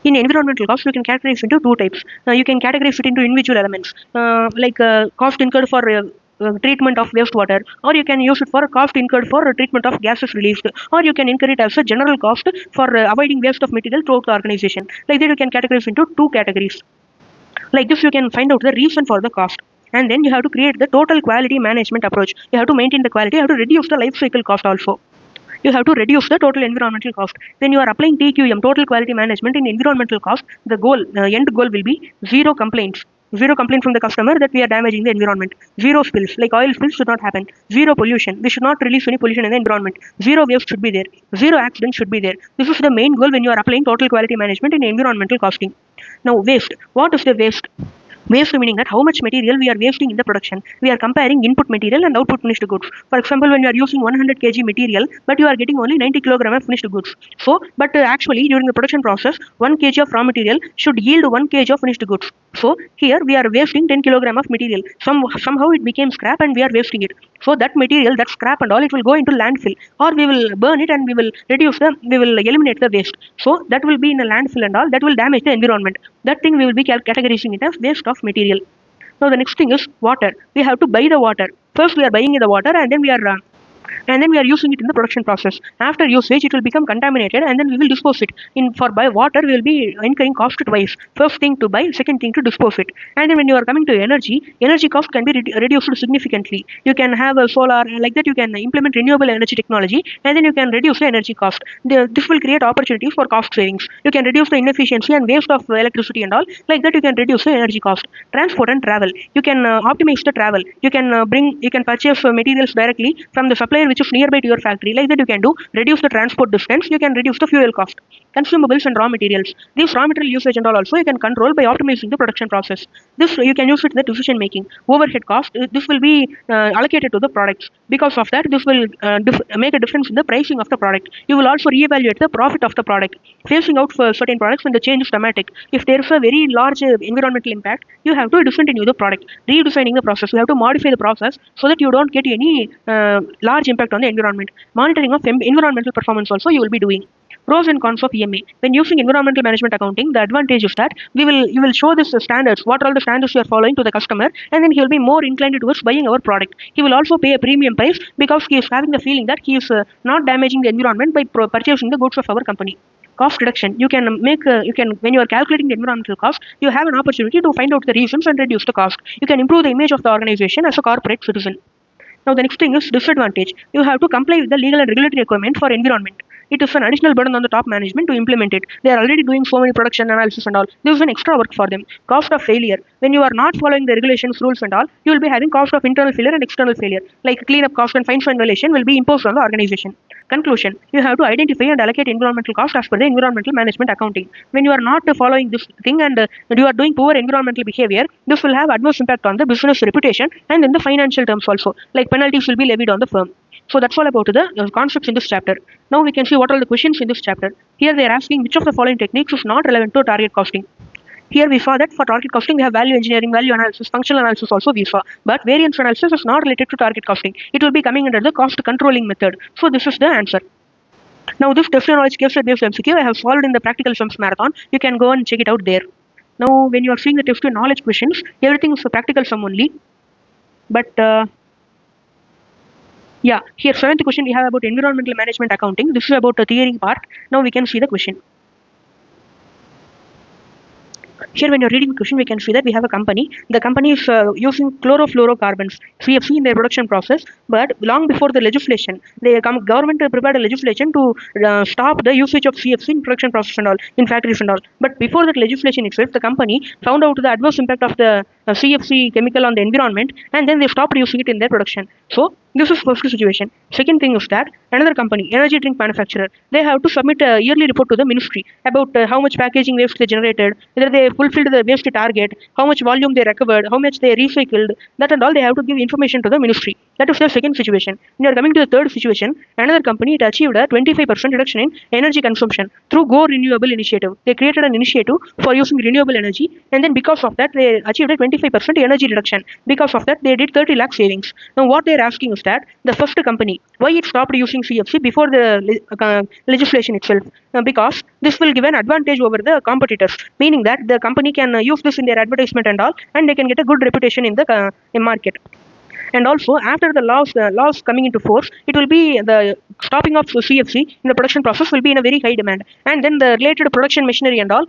In environmental cost, you can categorize into 2 types. You can categorize it into individual elements like cost incurred for treatment of wastewater, or you can use it for a cost incurred for treatment of gases released, or you can incur it as a general cost for avoiding waste of material throughout the organization. Like that you can categorize into 2 categories. Like this you can find out the reason for the cost. And then you have to create the total quality management approach. You have to maintain the quality, you have to reduce the life cycle cost also. You have to reduce the total environmental cost. When you are applying TQM, total quality management in environmental cost, the goal, end goal will be 0 complaints. 0 complaint from the customer that we are damaging the environment. 0 spills, like oil spills should not happen. 0 pollution, we should not release any pollution in the environment. 0 waste should be there. 0 accidents should be there. This is the main goal when you are applying total quality management in environmental costing. Now waste, what is the waste? Waste meaning that how much material we are wasting in the production. We are comparing input material and output finished goods. For example, when you are using 100 kg material, but you are getting only 90 kg of finished goods. So, but actually during the production process, 1 kg of raw material should yield 1 kg of finished goods. So, here we are wasting 10 kg of material. Somehow it became scrap and we are wasting it. So, that material, that scrap and all, it will go into landfill, or we will burn it and we will eliminate the waste. So, that will be in a landfill and all, that will damage the environment. That thing we will be categorizing it as waste of material. Now the next thing is water. We have to buy the water. First we are buying the water and then we are and then we are using it in the production process. After usage, it will become contaminated, and then we will dispose it. For buy water, we will be incurring cost twice. First thing to buy, second thing to dispose it. And then when you are coming to energy cost can be reduced significantly. You can have a solar, like that you can implement renewable energy technology, and then you can reduce the energy cost. This will create opportunities for cost savings. You can reduce the inefficiency and waste of electricity and all. Like that you can reduce the energy cost. Transport and travel. You can optimize the travel. You can you can purchase materials directly from the supplier which is nearby to your factory. Like that you can do reduce the transport distance. You can reduce the fuel cost. Consumables and raw materials. These raw material usage and all also you can control by optimizing the production process. This you can use it in the decision making. Overhead cost, this will be allocated to the products. Because of that, this will make a difference in the pricing of the product. You will also reevaluate the profit of the product. Phasing out for certain products when the change is dramatic. If there is a very large environmental impact, you have to discontinue the product. Redesigning the process, you have to modify the process so that you don't get any large impact on the environment. Monitoring of environmental performance also you will be doing. Pros and cons of EMA. When using environmental management accounting, the advantage is that you will show this standards, what are all the standards you are following to the customer, and then he will be more inclined towards buying our product. He will also pay a premium price because he is having the feeling that he is not damaging the environment by purchasing the goods of our company. Cost reduction. You can when you are calculating the environmental cost, you have an opportunity to find out the reasons and reduce the cost. You can improve the image of the organization as a corporate citizen. Now the next thing is disadvantage. You have to comply with the legal and regulatory requirement for environment. It is an additional burden on the top management to implement it. They are already doing so many production analysis and all. This is an extra work for them. Cost of failure. When you are not following the regulations, rules and all, you will be having cost of internal failure and external failure. Like cleanup cost and fine violation will be imposed on the organization. Conclusion. You have to identify and allocate environmental cost as per the environmental management accounting. When you are not following this thing and you are doing poor environmental behavior, this will have adverse impact on the business reputation and in the financial terms also. Like penalties will be levied on the firm. So that's all about the concepts in this chapter. Now we can see what are the questions in this chapter. Here they are asking which of the following techniques is not relevant to target costing. Here we saw that for target costing we have value engineering, value analysis, functional analysis also we saw. But variance analysis is not related to target costing. It will be coming under the cost controlling method. So this is the answer. Now this test knowledge case based MCQ I have solved in the practical sums marathon. You can go and check it out there. Now when you are seeing the test knowledge questions, everything is a practical sum only. But yeah, here 7th question we have about environmental management accounting. This is about the theory part. Now we can see the question. Here when you're reading the question, we can see that we have a company. The company is using chlorofluorocarbons, CFC, in their production process. But long before the legislation, the government prepared a legislation to stop the usage of CFC in production process and all, in factories and all. But before that legislation itself, the company found out the adverse impact of the CFC chemical on the environment, and then they stopped using it in their production. So this is first situation. Second thing is that another company, energy drink manufacturer, they have to submit a yearly report to the ministry about how much packaging waste they generated, whether they fulfilled the waste target, how much volume they recovered, how much they recycled, that and all they have to give information to the ministry. That is the second situation. When you are coming to the third situation, another company, it achieved a 25% reduction in energy consumption through Go Renewable initiative. They created an initiative for using renewable energy, and then because of that they achieved a 25% energy reduction. Because of that they did 30 lakh savings. Now what they are asking is that the first company, why it stopped using CFC before the legislation itself? Because this will give an advantage over the competitors, meaning that the company can use this in their advertisement and all, and they can get a good reputation in the market. And also after the laws coming into force, it will be the stopping of CFC in the production process will be in a very high demand, and then the related production machinery and all,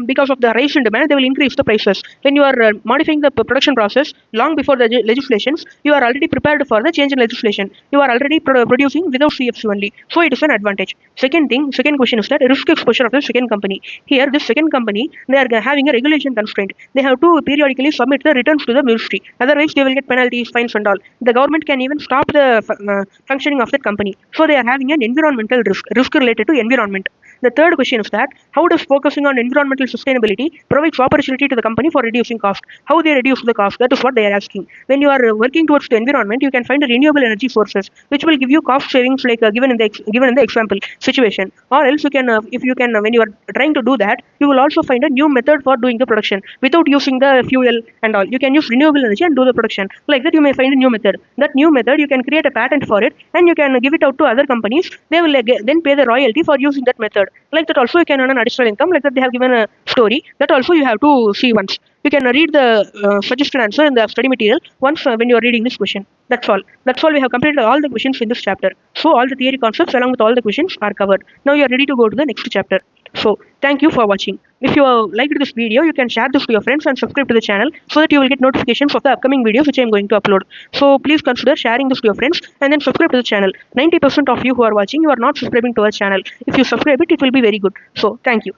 because of the rise in demand, they will increase the prices. When you are modifying the production process long before the legislations, you are already prepared for the change in legislation. You are already producing without CFC only, so it is an advantage. Second question is that risk exposure of the second company. Here this second company, they are having a regulation constraint. They have to periodically submit the returns to the ministry, otherwise they will get penalties, fines and all. The government can even stop the functioning of that company. So they are having an environmental risk related to environment. The third question is that how does focusing on environmental sustainability provides opportunity to the company for reducing cost? How they reduce the cost? That is what they are asking. When you are working towards the environment, you can find renewable energy sources which will give you cost savings, like given in the example situation. Or else you can, if you can, when you are trying to do that, you will also find a new method for doing the production without using the fuel and all. You can use renewable energy and do the production. Like that, you may find a new method. That new method, you can create a patent for it, and you can give it out to other companies. They will then pay the royalty for using that method. Like that also you can earn an additional income. Like that they have given a story. That also you have to see once. You can read the suggested answer in the study material once when you are reading this question. That's all. That's all. We have completed all the questions in this chapter. So all the theory concepts along with all the questions are covered. Now you are ready to go to the next chapter. So thank you for watching. If you liked this video, you can share this to your friends and subscribe to the channel so that you will get notifications of the upcoming videos which I am going to upload. So please consider sharing this to your friends and then subscribe to the channel. 90% of you who are watching, you are not subscribing to our channel. If you subscribe it will be very good. So thank you.